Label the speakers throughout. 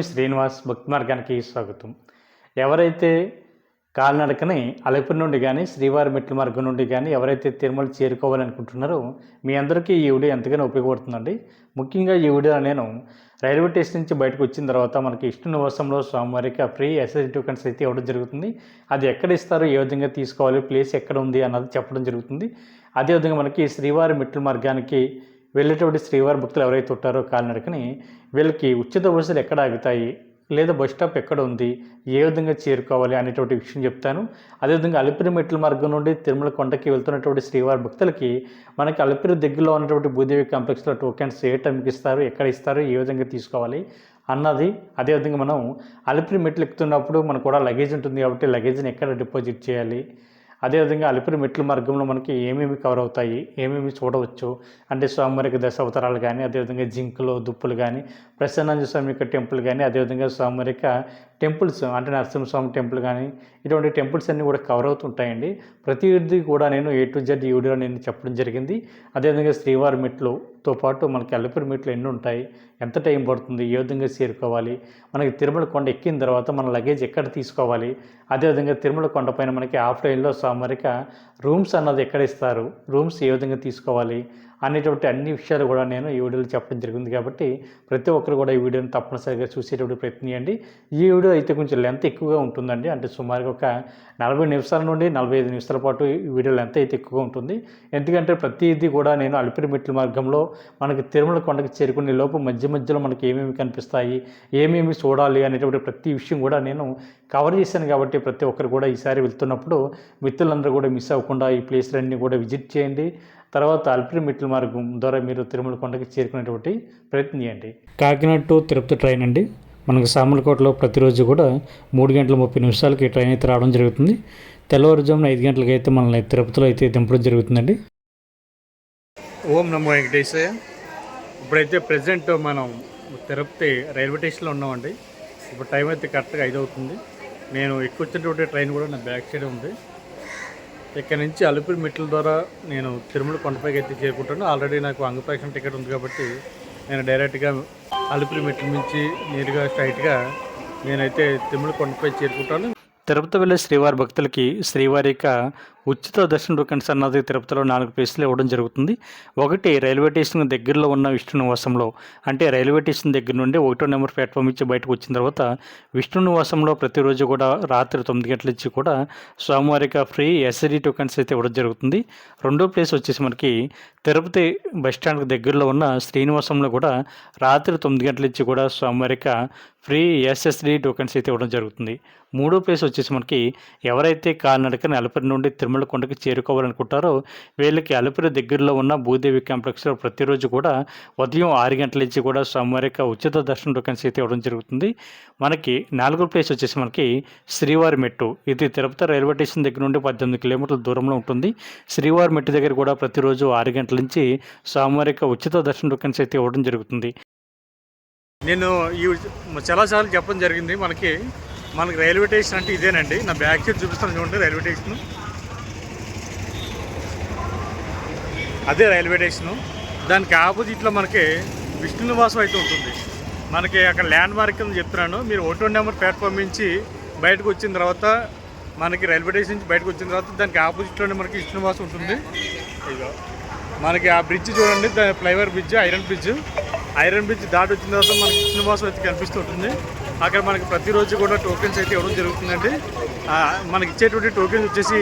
Speaker 1: మీ శ్రీనివాస్ భక్తి మార్గానికి స్వాగతం. ఎవరైతే కాలినడకని అలిపిరి నుండి కానీ శ్రీవారి మెట్ల మార్గం నుండి కానీ ఎవరైతే తిరుమల చేరుకోవాలనుకుంటున్నారో మీ అందరికీ ఈ వీడియో ఎంతగానో ఉపయోగపడుతుందండి. ముఖ్యంగా ఈ వీడియో నేను రైల్వే స్టేషన్ నుంచి బయటకు వచ్చిన తర్వాత మనకి విష్ణు నివాసంలో స్వామివారికి ఫ్రీ ఎస్ఎస్డి టోకెన్స్ అయితే ఇవ్వడం జరుగుతుంది. అది ఎక్కడ ఇస్తారో, ఏ విధంగా తీసుకోవాలి, ప్లేస్ ఎక్కడ ఉంది అన్నది చెప్పడం జరుగుతుంది. అదేవిధంగా మనకి శ్రీవారి మెట్ల మార్గానికి వెళ్ళేటువంటి శ్రీవారి భక్తులు ఎవరైతే ఉంటారో కాలినడకని వీళ్ళకి ఉచిత బస్సులు ఎక్కడ ఆగుతాయి, లేదా బస్ స్టాప్ ఎక్కడ ఉంది, ఏ విధంగా చేరుకోవాలి అనేటువంటి విషయం చెప్తాను. అదేవిధంగా అలిపిరి మెట్ల మార్గం నుండి తిరుమల కొండకి వెళ్తున్నటువంటి శ్రీవారి భక్తులకి మనకి అలిపిరి దగ్గరలో ఉన్నటువంటి భూదేవి కాంప్లెక్స్లో టోకెన్స్ ఏ టైంకి ఇస్తారు, ఎక్కడ ఇస్తారు, ఏ విధంగా తీసుకోవాలి అన్నది. అదేవిధంగా మనం అలిపిరి మెట్లు ఎక్కుతున్నప్పుడు మనకు కూడా లగేజ్ ఉంటుంది కాబట్టి లగేజ్ని ఎక్కడ డిపాజిట్ చేయాలి, అదేవిధంగా అలిపిరి మెట్ల మార్గంలో మనకి ఏమేమి కవర్ అవుతాయి, ఏమేమి చూడవచ్చు అంటే స్వామివారికి దశావతారాలు కానీ, అదేవిధంగా జింకలు, దుప్పులు కానీ, ప్రసన్నాంజ స్వామి యొక్క టెంపుల్ కానీ, అదేవిధంగా స్వామివారి యొక్క టెంపుల్స్ అంటే నరసింహస్వామి టెంపుల్ కానీ, ఇటువంటి టెంపుల్స్ అన్నీ కూడా కవర్ అవుతుంటాయండి. ప్రతిదీ కూడా నేను A to Z ఈ వీడియోలో నేను చెప్పడం జరిగింది. అదేవిధంగా శ్రీవారి మెట్లుతో పాటు మనకి అలిపిరి మెట్లు ఎన్ని ఉంటాయి, ఎంత టైం పడుతుంది, ఏ విధంగా చేరుకోవాలి, మనకి తిరుమల కొండ ఎక్కిన తర్వాత మన లగేజ్ ఎక్కడ తీసుకోవాలి, అదేవిధంగా తిరుమల కొండపైన మనకి ఆఫ్లైన్లో స్వామివారికి రూమ్స్ అన్నది ఎక్కడ ఇస్తారు, రూమ్స్ ఏ విధంగా తీసుకోవాలి అనేటువంటి అన్ని విషయాలు కూడా నేను ఈ వీడియోలో చెప్పడం జరిగింది. కాబట్టి ప్రతి ఒక్కరు కూడా ఈ వీడియోని తప్పనిసరిగా చూసేటువంటి ప్రయత్నం చేయండి. ఈ వీడియో అయితే కొంచెం లెంత్ ఎక్కువగా ఉంటుందండి. అంటే సుమారుగా ఒక 40 నిమిషాల నుండి 45 నిమిషాల పాటు ఈ వీడియో లెంత్ అయితే ఎక్కువగా ఉంటుంది. ఎందుకంటే ప్రతిదీ కూడా నేను అలిపిరి మెట్ల మార్గంలో మనకి తిరుమల కొండకి చేరుకునే లోపు మధ్యలో మనకి ఏమేమి కనిపిస్తాయి, ఏమేమి చూడాలి అనేటువంటి ప్రతి విషయం కూడా నేను కవర్ చేశాను. కాబట్టి ప్రతి ఒక్కరు కూడా ఈసారి వెళ్తున్నప్పుడు మిత్రులందరూ కూడా మిస్ అవ్వకుండా ఈ ప్లేస్లన్నీ కూడా విజిట్ చేయండి. తర్వాత అలిపిరి మెట్ల మార్గం ద్వారా మీరు తిరుమల కొండకి చేరుకునేటువంటి ప్రయత్నం చేయండి. కాకినాడ టు తిరుపతి ట్రైన్ అండి. మనకు సామర్లకోటలో ప్రతిరోజు కూడా 3 గంటల 30 నిమిషాలకి ట్రైన్ అయితే రావడం జరుగుతుంది. తెల్లవారుజామున 5 గంటలకి అయితే మనల్ని తిరుపతిలో అయితే దింపడం జరుగుతుందండి. ఓం నమో వెంకటేశయ్య. ఇప్పుడైతే ప్రజెంట్ మనం తిరుపతి రైల్వే స్టేషన్లో ఉన్నామండి. ఇప్పుడు టైం అయితే కరెక్ట్గా 5 అవుతుంది. నేను ఎక్కువ వచ్చినటువంటి ట్రైన్ కూడా నా బ్యాక్ సైడ్ ఉంది. ఇక్కడ నుంచి అలిపిరి మెట్ల ద్వారా నేను తిరుమల కొండపైకి అయితే చేరుకుంటాను. ఆల్రెడీ నాకు అంగప్రదక్షిణ టికెట్ ఉంది కాబట్టి నేను డైరెక్ట్గా అలిపిరి మెట్ల నుంచి నేరుగా స్ట్రైట్గా నేనైతే తిరుమల కొండపై చేరుకుంటాను. తిరుపతి వెళ్ళే శ్రీవారి భక్తులకి శ్రీవారి యొక్క ఉచిత దర్శన టోకెన్స్ అన్నది తిరుపతిలో 4 ప్లేసులు ఇవ్వడం జరుగుతుంది. ఒకటి రైల్వే స్టేషన్ దగ్గరలో ఉన్న విష్ణు నివాసంలో, అంటే రైల్వే స్టేషన్ దగ్గర నుండి 1వ నెంబర్ ప్లాట్ఫామ్ ఇచ్చి బయటకు వచ్చిన తర్వాత విష్ణు నివాసంలో ప్రతిరోజు కూడా రాత్రి 9 గంటల నుంచి కూడా స్వామివారికి ఫ్రీ ఎస్ఎస్డి టోకెన్స్ అయితే ఇవ్వడం జరుగుతుంది. రెండో ప్లేస్ వచ్చేసి మనకి తిరుపతి బస్టాండ్కి దగ్గరలో ఉన్న శ్రీనివాసంలో కూడా రాత్రి 9 గంటల నుంచి కూడా స్వామివారికి ఫ్రీ ఎస్ఎస్డి టోకెన్స్ అయితే ఇవ్వడం జరుగుతుంది. మూడో ప్లేస్ వచ్చేసి మనకి ఎవరైతే కాలినడకని అలిపిరి నుండి తిరుమల కొండకి చేరుకోవాలనుకుంటారో వీళ్ళకి అలిపిరి దగ్గరలో ఉన్న భూదేవి కాంప్లెక్స్లో ప్రతిరోజు కూడా ఉదయం 6 గంటల నుంచి కూడా స్వామివారికి ఉచిత దర్శన టోకెన్స్ అయితే ఇవ్వడం జరుగుతుంది. మనకి 4వ ప్లేస్ వచ్చేసి మనకి శ్రీవారి మెట్టు. ఇది తిరుపతి రైల్వే స్టేషన్ దగ్గర నుండి 18 కిలోమీటర్ల దూరంలో ఉంటుంది. శ్రీవారి మెట్టు దగ్గర కూడా ప్రతిరోజు 6 గంటల నుంచి స్వామివారికి ఉచిత దర్శన టోకెన్స్ అయితే ఇవ్వడం జరుగుతుంది. నేను చాలాసార్లు చెప్పడం జరిగింది. మనకి రైల్వే స్టేషన్ అంటే ఇదేనండి. నా బ్యాక్ సైడ్ చూపిస్తాను చూడండి. రైల్వే స్టేషను అదే రైల్వే స్టేషను. దానికి ఆపోజిట్లో మనకి విష్ణు నివాసం అయితే ఉంటుంది. మనకి అక్కడ ల్యాండ్ మార్క్ అని చెప్తున్నాను. మీరు 1వ నెంబర్ ప్లాట్ఫామ్ నుంచి బయటకు వచ్చిన తర్వాత మనకి రైల్వే స్టేషన్ నుంచి బయటకు వచ్చిన తర్వాత దానికి ఆపోజిట్లోనే మనకి విష్ణు నివాసం ఉంటుంది. ఇదిగో మనకి ఆ బ్రిడ్జ్ చూడండి, ఫ్లైఓవర్ బ్రిడ్జ్, ఐరన్ బ్రిడ్జ్ దాటి వచ్చిన తర్వాత మనకి విష్ణు నివాసం అయితే కనిపిస్తుంటుంది. అక్కడ మనకి ప్రతిరోజు కూడా టోకెన్స్ అయితే ఇవ్వడం జరుగుతుందండి. మనకి ఇచ్చేటువంటి టోకెన్స్ వచ్చేసి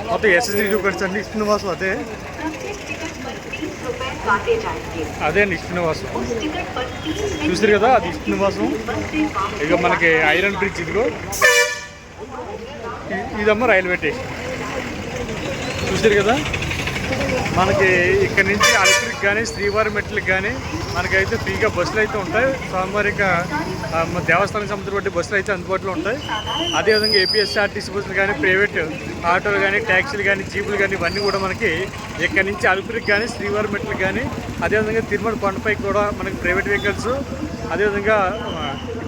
Speaker 1: మొత్తం ఎస్ఎస్డి టోకెన్స్ అండి. విష్ణు నివాసం అదే అండి విష్ణు నివాసం. చూసారు కదా, అది విష్ణు నివాసం. ఇక మనకి ఐరన్ బ్రిడ్జ్ ఇదిగో, ఇదమ్మా రైల్వే స్టేషన్. చూసారు కదా, మనకి ఇక్కడ నుంచి అలిపిరికి కానీ శ్రీవారి మెట్లకి కానీ మనకైతే ఫ్రీగా బస్సులు అయితే ఉంటాయి. స్వామివారి దేవస్థానం సంబంధించిన బస్సులు అయితే అందుబాటులో ఉంటాయి. అదేవిధంగా ఏపీఎస్ఆర్టీసీ బస్సులు కానీ, ప్రైవేట్ ఆటోలు కానీ, ట్యాక్సీలు కానీ, జీపులు కానీ ఇవన్నీ కూడా మనకి ఇక్కడ నుంచి అలిపిరికి కానీ, శ్రీవారి మెట్లకి కానీ, అదేవిధంగా తిరుమల కొండపైకి కూడా మనకి ప్రైవేట్ వెహికల్స్, అదేవిధంగా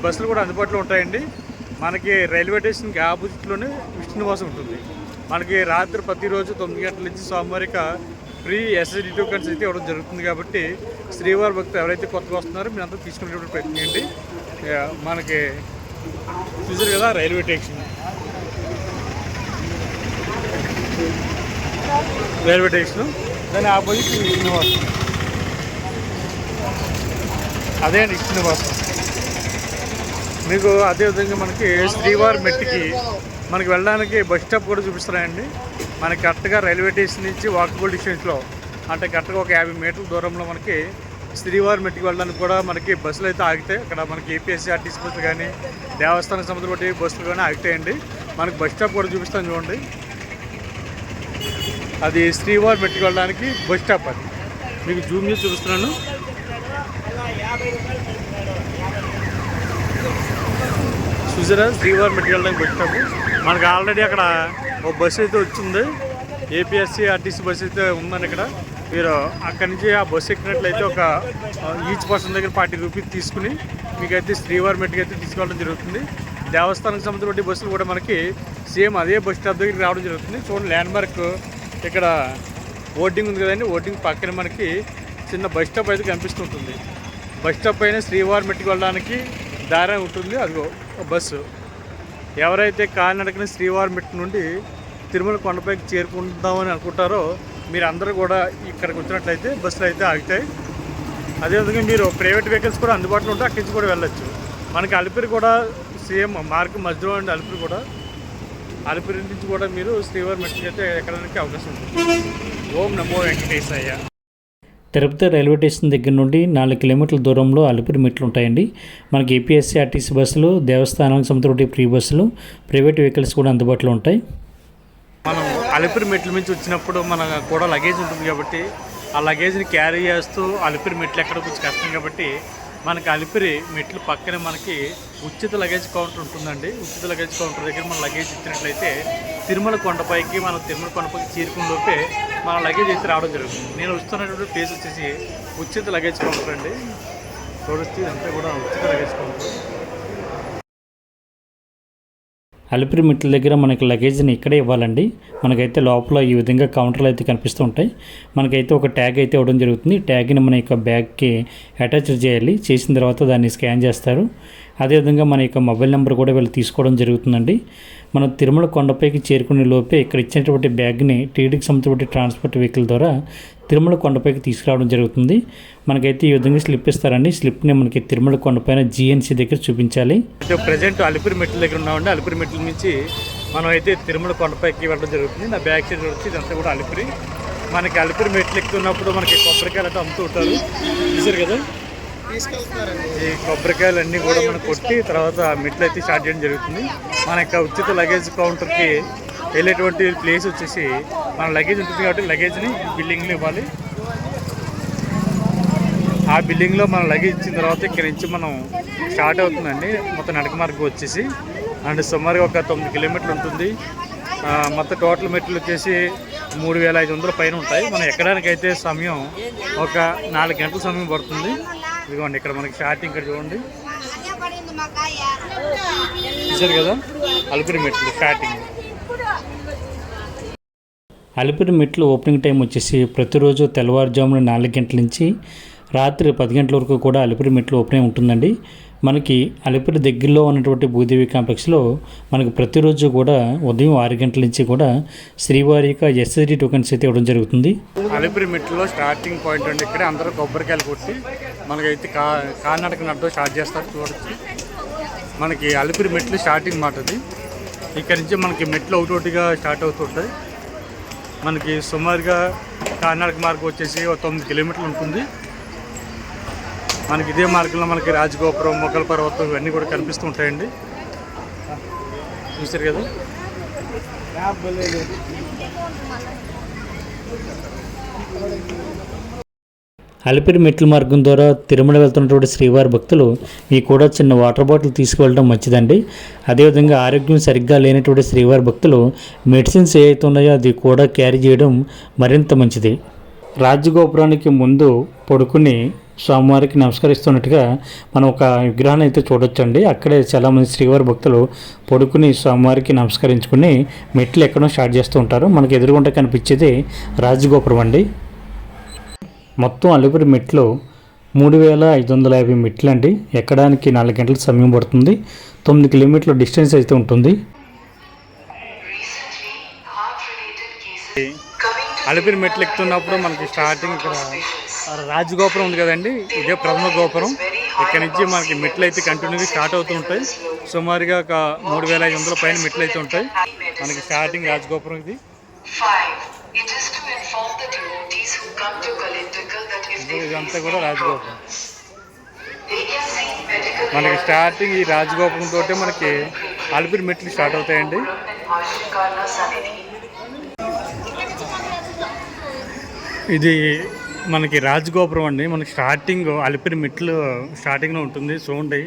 Speaker 1: బస్సులు కూడా అందుబాటులో ఉంటాయండి. మనకి రైల్వే స్టేషన్కి ఆపోజిట్లోనే విష్ణు నివాసం ఉంటుంది. మనకి రాత్రి ప్రతిరోజు 9 గంటల నుంచి స్వామివారికి ఫ్రీ ఎస్ఎస్డి టోకెన్స్ అయితే ఇవ్వడం జరుగుతుంది. కాబట్టి శ్రీవారి భక్తులు ఎవరైతే కొత్తగా వస్తున్నారో మీరంతా తీసుకునేటువంటి ప్రయత్నం చేయండి. మనకి చూసారు కదా రైల్వే స్టేషన్, దాని ఆపోజిట్ శ్రీనివాసం, అదే అండి శ్రీనివాసం. మీకు అదేవిధంగా మనకి శ్రీవారి మెట్టికి మనకి వెళ్ళడానికి బస్ స్టాప్ కూడా చూపిస్తున్నాయండి. మనకి కరెక్ట్గా రైల్వే స్టేషన్ నుంచి వాకబుల్ డిస్టెన్స్లో, అంటే కరెక్ట్గా ఒక 50 మీటర్ల దూరంలో మనకి శ్రీవారి మెట్టికి వెళ్ళడానికి కూడా మనకి బస్సులు అయితే ఆగుతాయి. అక్కడ మనకి ఏపీఎస్ఆర్టీసీ బస్సులు కానీ దేవస్థానం సముద్రం బట్టి బస్సులు కానీ ఆగుతాయండి. మనకి బస్ స్టాప్ కూడా చూపిస్తాను చూడండి, అది శ్రీవారి మెట్టికి వెళ్ళడానికి బస్ స్టాప్. అది మీకు జూమ్ చేసి చూపిస్తున్నాను. చూసారా శ్రీవారి మెట్టికి వెళ్ళడానికి బస్ స్టాప్. మనకి ఆల్రెడీ అక్కడ ఒక బస్సు అయితే వచ్చింది, ఏపీఎస్ఆర్టీసీ బస్సు అయితే ఉందని. ఇక్కడ మీరు అక్కడి నుంచి ఆ బస్సు ఎక్కినట్లయితే ఒక ఈచ్ పర్సన్ దగ్గర 40 రూపీస్ తీసుకుని మీకైతే శ్రీవారి మెట్టికి అయితే తీసుకెళ్ళడం జరుగుతుంది. దేవస్థానం సముద్రం బట్టి బస్సులు కూడా మనకి సేమ్ అదే బస్ స్టాప్ దగ్గరికి రావడం జరుగుతుంది. చూడండి ల్యాండ్ మార్క్ ఇక్కడ ఓటింగ్ ఉంది కదండి, ఓటింగ్ పక్కన మనకి చిన్న బస్ స్టాప్ అయితే కనిపిస్తుంటుంది. బస్ స్టాప్ పైన శ్రీవారి మెట్టికి వెళ్ళడానికి దారి ఉంటుంది, అదిగో బస్సు. ఎవరైతే కాలినడకన శ్రీవారి మెట్టు నుండి తిరుమల కొండపైకి చేరుకుందామని అనుకుంటారో మీరందరూ కూడా ఇక్కడికి వచ్చినట్లయితే బస్సులు అయితే ఆగుతాయి. అదేవిధంగా మీరు ప్రైవేట్ వెహికల్స్ కూడా అందుబాటులో ఉంటే అక్కడి నుంచి కూడా వెళ్ళొచ్చు. మనకి అలిపిరి కూడా సేమ్ మార్గం మధ్యలో అండి, అలిపిరి నుంచి కూడా మీరు శ్రీవారి మెట్టికి అయితే ఎక్కడానికి అవకాశం ఉంటుంది. ఓం నమో వెంకటేశయ్య.
Speaker 2: తిరుపతి రైల్వే స్టేషన్ దగ్గర నుండి 4 కిలోమీటర్ల దూరంలో అలిపిరి మెట్లు ఉంటాయండి. మనకి ఏపీఎస్ఆర్టీసీ బస్సులు, దేవస్థానం సముద్రం ఫ్రీ బస్సులు, ప్రైవేట్ వెహికల్స్ కూడా అందుబాటులో ఉంటాయి.
Speaker 1: మనం అలిపిరి మెట్ల నుంచి వచ్చినప్పుడు మన కూడా లగేజ్ ఉంటుంది కాబట్టి ఆ లగేజ్ని క్యారీ చేస్తూ అలిపిరి మెట్లు ఎక్కడ కొంచెం కష్టం కాబట్టి మనకి అలిపిరి మెట్లు పక్కనే మనకి ఉచిత లగేజ్ కౌంటర్ ఉంటుందండి. ఉచిత లగేజ్ కౌంటర్ దగ్గర మన లగేజ్ ఇచ్చినట్లయితే తిరుమల కొండపైకి చేరుకున్న లోపే మన లగేజ్ అయితే రావడం జరుగుతుంది. నేను వస్తున్నటువంటి ప్లేస్ వచ్చేసి ఉచిత లగేజ్ కౌంటర్ అండి. చూడొచ్చు ఇదంతా కూడా ఉచిత లగేజ్ కౌంటర్.
Speaker 2: అలిపిరి మెట్ల దగ్గర మనకి లగేజ్ని ఇక్కడే ఇవ్వాలండి. మనకైతే లోపల ఈ విధంగా కౌంటర్లు అయితే కనిపిస్తూ ఉంటాయి. మనకైతే ఒక ట్యాగ్ అయితే ఇవ్వడం జరుగుతుంది. ట్యాగ్ని మన యొక్క బ్యాగ్కి అటాచ్ చేయాలి. చేసిన తర్వాత దాన్ని స్కాన్ చేస్తారు. అదేవిధంగా మన యొక్క మొబైల్ నెంబర్ కూడా వీళ్ళు తీసుకోవడం జరుగుతుందండి. మనం తిరుమల కొండపైకి చేరుకునే లోపే ఇక్కడ ఇచ్చినటువంటి బ్యాగ్ని టీడీకి సంబంధించిన ట్రాన్స్పోర్ట్ వెహికల్ ద్వారా తిరుమల కొండపైకి తీసుకురావడం జరుగుతుంది. మనకైతే ఈ విధంగా స్లిప్ ఇస్తారండి. స్లిప్ని మనకి తిరుమల కొండపైన జీఎన్సీ దగ్గర చూపించాలి.
Speaker 1: ప్రజెంట్ అలిపిరి మెట్ల దగ్గర ఉన్నామండి. అలిపిరి మెట్ల నుంచి మనం అయితే తిరుమల కొండపైకి వెళ్ళడం జరుగుతుంది. నా బ్యాక్ సైడ్ వచ్చి ఇదంతా కూడా అలిపిరి. మనకి అలిపిరి మెట్లు ఎక్కుతున్నప్పుడు మనకి కొబ్బరికాయలు అయితే అమ్ముతూ ఉంటారు, చూసారు కదా. ఈ కొబ్బరికాయలు అన్నీ కూడా మనం కొట్టి తర్వాత మెట్లు అయితే స్టార్ట్ చేయడం జరుగుతుంది. మన యొక్క ఉచిత లగేజ్ కౌంటర్కి వెళ్ళేటువంటి ప్లేస్ వచ్చేసి మన లగేజ్ ఉంటుంది కాబట్టి లగేజ్ని బిల్డింగ్లో ఇవ్వాలి. ఆ బిల్డింగ్లో మన లగేజ్ ఇచ్చిన తర్వాత ఇక్కడి నుంచి మనం స్టార్ట్ అవుతుందండి. మొత్తం నడక మార్గం వచ్చేసి అండ్ సుమారుగా ఒక 9 కిలోమీటర్లు ఉంటుంది. మొత్తం టోటల్ మెట్లు వచ్చేసి 3500 పైన ఉంటాయి. మనం ఎక్కడానికి అయితే సమయం ఒక 4 గంటల సమయం పడుతుంది. ఇదిగోండి ఇక్కడ మనకి స్టార్టింగ్ ఇక్కడ చూడండి, చూసారు కదా అలిపిరి మెట్లు స్టార్టింగ్.
Speaker 2: అలిపిరి మెట్లు ఓపెనింగ్ టైం వచ్చేసి ప్రతిరోజు తెల్లవారుజామున 4 గంటల నుంచి రాత్రి 10 గంటల వరకు కూడా అలిపిరి మెట్లు ఓపెనింగ్ ఉంటుందండి. మనకి అలిపిరి దగ్గరలో ఉన్నటువంటి భూదేవి కాంప్లెక్స్లో మనకు ప్రతిరోజు కూడా ఉదయం 6 గంటల నుంచి కూడా శ్రీవారి యొక్క ఎస్ఎస్డి టోకెన్స్ అయితే ఇవ్వడం జరుగుతుంది.
Speaker 1: అలిపిరి మెట్లలో స్టార్టింగ్ పాయింట్ అండి. ఇక్కడే అందరూ కొబ్బరికాయలు కొట్టి మనకైతే కాలినడక నడక స్టార్ట్ చేస్తారు. చూడొచ్చు మనకి అలిపిరి మెట్లు స్టార్టింగ్ మాట అది. ఇక్కడ నుంచి మనకి మెట్లు ఒకటోటిగా స్టార్ట్ అవుతుంటాయి. మనకి సుమారుగా కాలినడక మార్గం వచ్చేసి 9 కిలోమీటర్లు ఉంటుంది. మనకి ఇదే మార్గంలో మనకి రాజగోపురం, మొగల్ పర్వతం ఇవన్నీ కూడా కనిపిస్తూ ఉంటాయండి, చూసారు కదా.
Speaker 2: అలిపిరి మెట్ల మార్గం ద్వారా తిరుమల వెళ్తున్నటువంటి శ్రీవారి భక్తులు మీకు కూడా చిన్న వాటర్ బాటిల్ తీసుకువెళ్ళడం మంచిదండి. అదేవిధంగా ఆరోగ్యం సరిగ్గా లేనటువంటి శ్రీవారి భక్తులు మెడిసిన్స్ ఏవైతే ఉన్నాయో అది కూడా క్యారీ చేయడం మరింత మంచిది. రాజగోపురానికి ముందు పడుకుని స్వామివారికి నమస్కరిస్తున్నట్టుగా మనం ఒక విగ్రహాన్ని అయితే చూడొచ్చండి. అక్కడే చాలామంది శ్రీవారి భక్తులు పడుకుని స్వామివారికి నమస్కరించుకుని మెట్లు ఎక్కడం స్టార్ట్ చేస్తూ ఉంటారు. మనకి ఎదురుగుంట కనిపించేది రాజగోపురం అండి. మొత్తం అలిపిరి మెట్లు 3550 మెట్లు అండి. ఎక్కడానికి 4 గంటల సమయం పడుతుంది. 9 కిలోమీటర్ల డిస్టెన్స్ అయితే ఉంటుంది.
Speaker 1: అలిపిరి మెట్లు ఎక్కుతున్నప్పుడు మనకి స్టార్టింగ్ ఇక్కడ రాజగోపురం ఉంది కదండి, ఇదే ప్రథమ గోపురం. ఇక్కడ నుంచి మనకి మెట్లు అయితే కంటిన్యూగా స్టార్ట్ అవుతూ ఉంటాయి. సుమారుగా ఒక 3500 పైన మెట్లు అయితే ఉంటాయి. మనకి స్టార్టింగ్ రాజగోపురం ఇది. ఇదంతా కూడా రాజగోపురం. మనకి స్టార్టింగ్ ఈ రాజగోపురం తోటే మనకి అలిపిరి మెట్లు స్టార్ట్ అవుతాయండి. ఇది మనకి రాజగోపురం అండి. మనకి స్టార్టింగ్ అలిపిరి మెట్లు స్టార్టింగ్లో ఉంటుంది. చూడండి,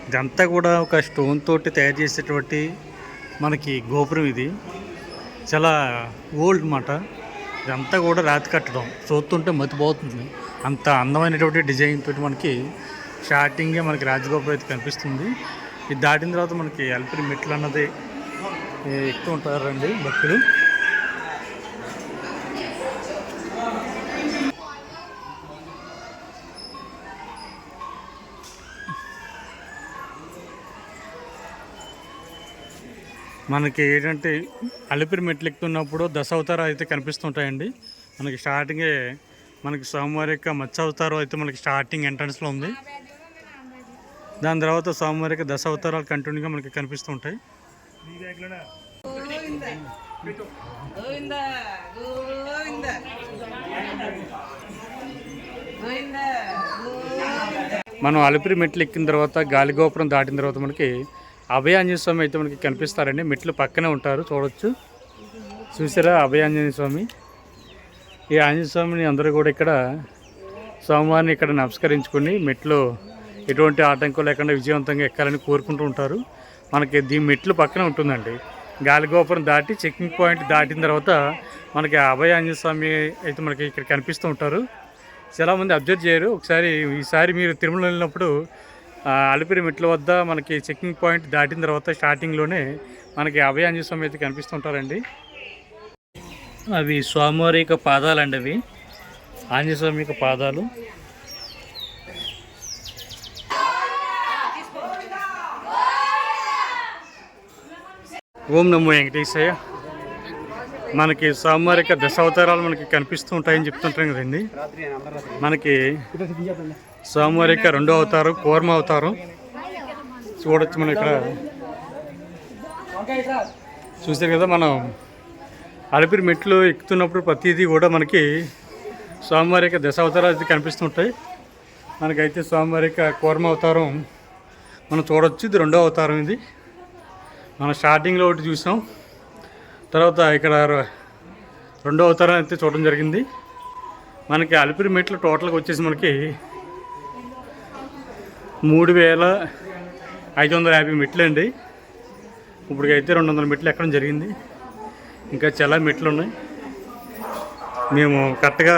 Speaker 1: ఇదంతా కూడా ఒక స్టోన్ తోటి తయారు చేసేటువంటి మనకి గోపురం. ఇది చాలా ఓల్డ్ అన్నమాట. ఇదంతా కూడా రాతి కట్టడం, చూస్తుంటే మతిపోతుంది. అంత అందమైనటువంటి డిజైన్ తోటి మనకి స్టార్టింగే మనకి రాజగోపురం అయితే కనిపిస్తుంది. ఇది దాటిన తర్వాత మనకి అలిపిరి మెట్లు అన్నది ఎక్కుతూ ఉంటారండి భక్తులు. మనకి ఏంటంటే అలిపిరి మెట్లు ఎక్కుతున్నప్పుడు దశావతారాలు అయితే కనిపిస్తుంటాయండి. మనకి స్టార్టింగే మనకి స్వామివారి యొక్క మత్స్య అవతారం అయితే మనకి స్టార్టింగ్ ఎంట్రన్స్లో ఉంది. దాని తర్వాత స్వామివారి యొక్క దశావతారాలు కంటిన్యూగా మనకి కనిపిస్తుంటాయి. మనం అలిపిరి మెట్లు ఎక్కిన తర్వాత గాలిగోపురం దాటిన తర్వాత మనకి అభయాంజనేయ స్వామి అయితే మనకి కనిపిస్తారండి. మెట్లు పక్కనే ఉంటారు, చూడొచ్చు. చూసారా అభయాంజనేయ స్వామి? ఈ ఆంజనేయ స్వామిని అందరూ కూడా ఇక్కడ స్వామివారిని ఇక్కడ నమస్కరించుకుని మెట్లు ఎటువంటి ఆటంకం లేకుండా విజయవంతంగా ఎక్కాలని కోరుకుంటూ ఉంటారు. మనకి దీని మెట్లు పక్కనే ఉంటుందండి. గాలిగోపురం దాటి చెకింగ్ పాయింట్ దాటిన తర్వాత మనకి అభయాంజనేయ స్వామి అయితే మనకి ఇక్కడ కనిపిస్తూ ఉంటారు. చాలామంది అబ్జర్వ్ చేయరు. ఈసారి మీరు తిరుమల వెళ్ళినప్పుడు అలిపిరి మెట్ల వద్ద మనకి చెకింగ్ పాయింట్ దాటిన తర్వాత స్టార్టింగ్లోనే మనకి అభయాంజనేయ స్వామి అయితే కనిపిస్తుంటారండి. అవి స్వామివారి యొక్క పాదాలు అండి. అవి ఆంజనేయ స్వామి యొక్క పాదాలు. ఓం నమో వెంకటేశయ్య. మనకి స్వామివారి యొక్క దశావతారాలు మనకి కనిపిస్తూ ఉంటాయని చెప్తుంటాం కదండి. మనకి స్వామివారి యొక్క 2వ అవతారం కూర్మ అవతారం చూడొచ్చు. మనం ఇక్కడ చూసారు కదా. మనం అలిపిరి మెట్లు ఎక్కుతున్నప్పుడు ప్రతిదీ కూడా మనకి స్వామివారి యొక్క దశావతారాలు అయితే కనిపిస్తుంటాయి. మనకైతే స్వామివారి యొక్క కూర్మ అవతారం మనం చూడొచ్చు. ఇది 2వ అవతారం. ఇది మనం స్టార్టింగ్లో ఒకటి చూసాం. తర్వాత ఇక్కడ 2వ అవతారం అయితే చూడడం జరిగింది. మనకి అలిపిరి మెట్లు టోటల్గా వచ్చేసి మనకి 3550 మెట్లు అండి. ఇప్పటికైతే 200 మెట్లు ఎక్కడం జరిగింది. ఇంకా చాలా మెట్లు ఉన్నాయి. మేము కరెక్ట్గా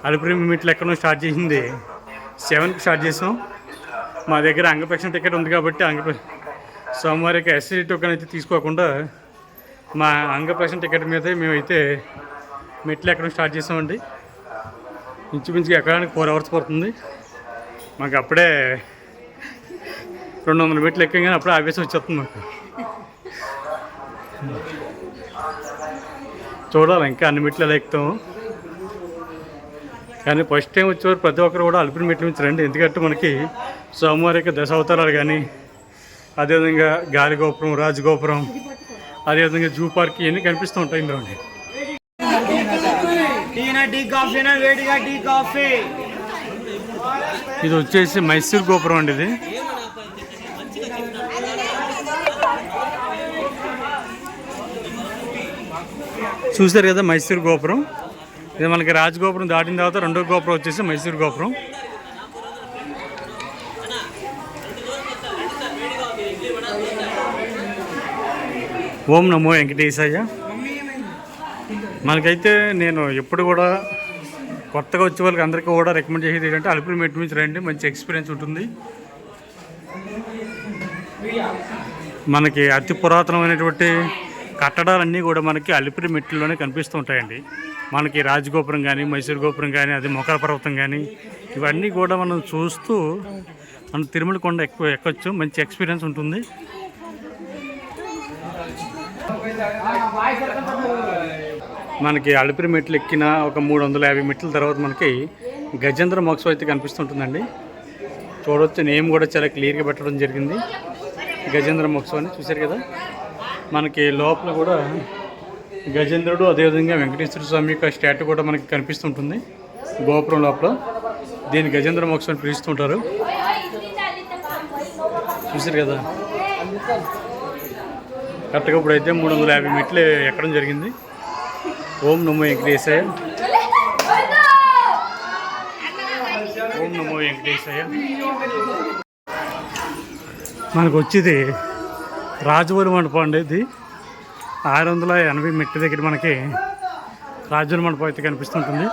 Speaker 1: అలిపిరి మెట్లు ఎక్కడం స్టార్ట్ చేసింది 7కి స్టార్ట్ చేసాం. మా దగ్గర అంగప్రక్షణ టికెట్ ఉంది కాబట్టి సోమవారం యొక్క ఎస్సీ టోకెన్ అయితే తీసుకోకుండా మా అంగప్రక్షణ టికెట్ మీదే మేమైతే మెట్లు ఎక్కడం స్టార్ట్ చేసామండి. ఇంచుమించుగా ఎక్కడానికి 4 అవర్స్ పడుతుంది. మాకు అప్పుడే 200 మెట్లు ఎక్కగానే అప్పుడే ఆవేశం వచ్చేస్తుంది మాకు. చూడాలి ఇంకా అన్ని మెట్లు ఎలా ఎక్కుతాము. కానీ ఫస్ట్ టైం వచ్చేవారు ప్రతి ఒక్కరు కూడా అలిపిరి మెట్లు నుంచి రండి. ఎందుకంటే మనకి స్వామివారి యొక్క దశావతారాలు కానీ, అదేవిధంగా గాలిగోపురం, రాజగోపురం, అదేవిధంగా జూ పార్క్ ఇవన్నీ కనిపిస్తూ ఉంటాయి ఇందులో. ఇది వచ్చేసి మైసూర్ గోపురం అండి. ఇది చూసారు కదా మైసూర్ గోపురం. ఇది మనకి రాజగోపురం దాటిన తర్వాత 2వ గోపురం వచ్చేసి మైసూర్ గోపురం. ఓం నమో వెంకటేశయ్య. మనకైతే నేను ఎప్పుడు కూడా కొత్తగా వచ్చే వాళ్ళకి అందరికీ కూడా రికమెండ్ చేసేది ఏంటంటే అలిపిరి మెట్టు నుంచి రండి, మంచి ఎక్స్పీరియన్స్ ఉంటుంది. మనకి అతి పురాతనమైనటువంటి
Speaker 2: కట్టడాలన్నీ కూడా మనకి అలిపిరి మెట్లలోనే కనిపిస్తూ ఉంటాయండి. మనకి రాజగోపురం కానీ, మైసూర్ గోపురం కానీ, అది మొఖర పర్వతం కానీ, ఇవన్నీ కూడా మనం చూస్తూ మనం తిరుమల కొండ ఎక్కొచ్చు. మంచి ఎక్స్పీరియన్స్ ఉంటుంది. మనకి అలిపిరి మెట్లు ఎక్కిన ఒక 350 మెట్ల తర్వాత మనకి గజేంద్ర మోక్షం అయితే కనిపిస్తుంటుందండి. చూడవచ్చు, నేమ్ కూడా చాలా క్లియర్గా పెట్టడం జరిగింది, గజేంద్ర మోక్షం అని. చూశారు కదా, మనకి లోపల కూడా గజేంద్రుడు, అదేవిధంగా వెంకటేశ్వర స్వామి యొక్క స్టాట్యూ కూడా మనకి కనిపిస్తుంటుంది గోపురం లోపల. దీన్ని గజేంద్ర మోక్షం అని పిలుస్తుంటారు. చూశారు కదా, కరెక్ట్గా ఇప్పుడైతే 350 మెట్లు ఎక్కడం జరిగింది. ఓం నమో వెంకటేశాయ, ఓం నమో వెంకటేశాయ. మనకు వచ్చేది రాజువరి మండపం అండి. ఇది 680 మెట్ల దగ్గర మనకి రాజువరి మండపం అయితే కనిపిస్తుంటుంది.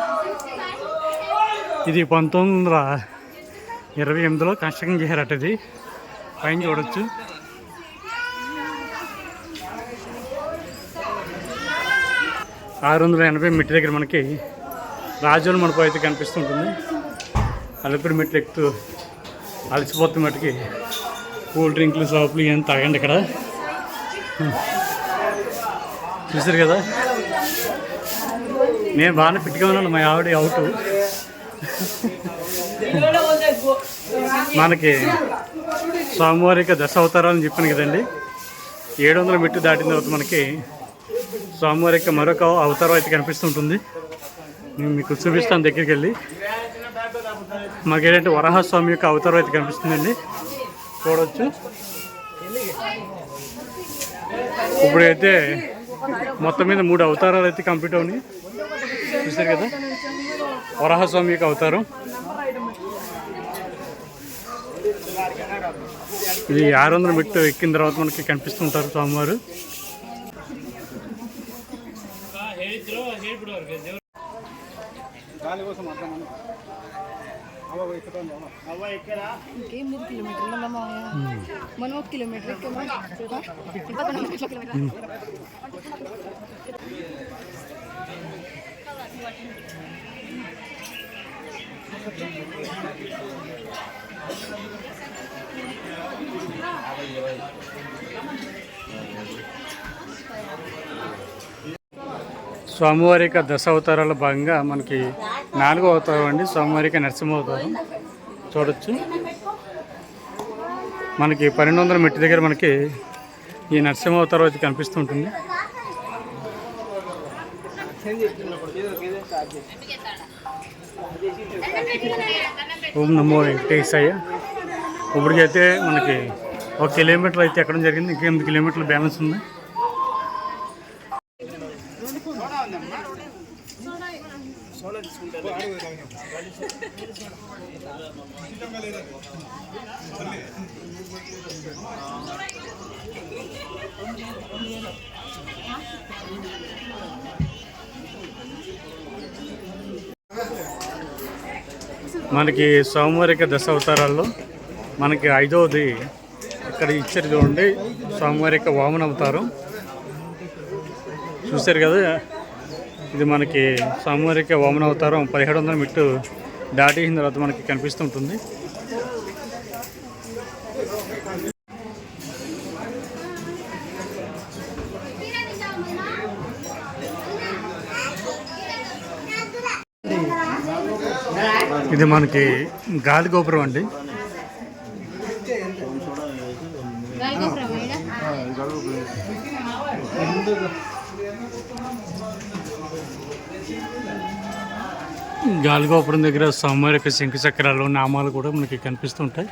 Speaker 2: ఇది 1928లో కన్స్ట్రక్షన్ చేశారట. ఇది పైన చూడవచ్చు. ఆరు 680 మెట్ల దగ్గర మనకి రాజువరి మండపం అయితే కనిపిస్తుంటుంది. అలిపిరి మెట్లు ఎక్కుతూ అలసిపోతున్న మట్టుకి కూల్ డ్రింక్లు, షాపులు ఏం తాగండి ఇక్కడ. చూసారు కదా, నేను బాగానే ఫిట్గా ఉన్నాను, మా ఆవిడ అవుట్. మనకి స్వామివారి యొక్క దశ అవతారాలని చెప్పాను కదండి. 700 మెట్లు దాటిన తర్వాత మనకి స్వామివారి యొక్క మరొక అవతారం అయితే కనిపిస్తుంటుంది. నేను మీకు చూపిస్తాను దగ్గరికి వెళ్ళి. మాకేంటంటే వరాహస్వామి యొక్క అవతారం అయితే కనిపిస్తుందండి, చూడవచ్చు. ఇప్పుడైతే మొత్తం మీద 3 అవతారాలు అయితే కంప్లీట్ అవునాయి. చూసారు కదా, వరాహస్వామి యొక్క అవతారం ఇది. 600 మెట్లు ఎక్కిన తర్వాత మనకి కనిపిస్తుంటారు స్వామివారు.
Speaker 3: ఇంకేం 3 కిలోమీటర్లు మనం 1 కిలోమీటర్
Speaker 2: స్వామివారి యొక్క దశ అవతారాల భాగంగా మనకి 4వ అవతారం అండి, స్వామివారి యొక్క నరసింహ అవతారం. చూడొచ్చు, మనకి 1200 మెట్టు దగ్గర మనకి ఈ నరసింహ అవతారం అయితే కనిపిస్తుంటుంది. ఓం నమో వెంకటేశాయ. ఇప్పటికైతే మనకి 1 కిలోమీటర్ అయితే ఎక్కడం జరిగింది. ఇంకా 8 కిలోమీటర్లు బ్యాలెన్స్ ఉంది. మనకి స్వామివారి యొక్క దశ అవతారాల్లో మనకి 5వది ఇక్కడ ఇచ్చారు చూడండి, స్వామివారి యొక్క వామన అవతారం. చూశారు కదా, ఇది మనకి స్వామివారి యొక్క వామన అవతారం 1700 మెట్టు దాటిన తర్వాత మనకి కనిపిస్తుంటుంది. ఇది మనకి గాలి గోపురం అండి. గాలిగోపురం దగ్గర స్వామివారి యొక్క శంకు చక్రాలు, నామాలు కూడా మనకి కనిపిస్తుంటాయి.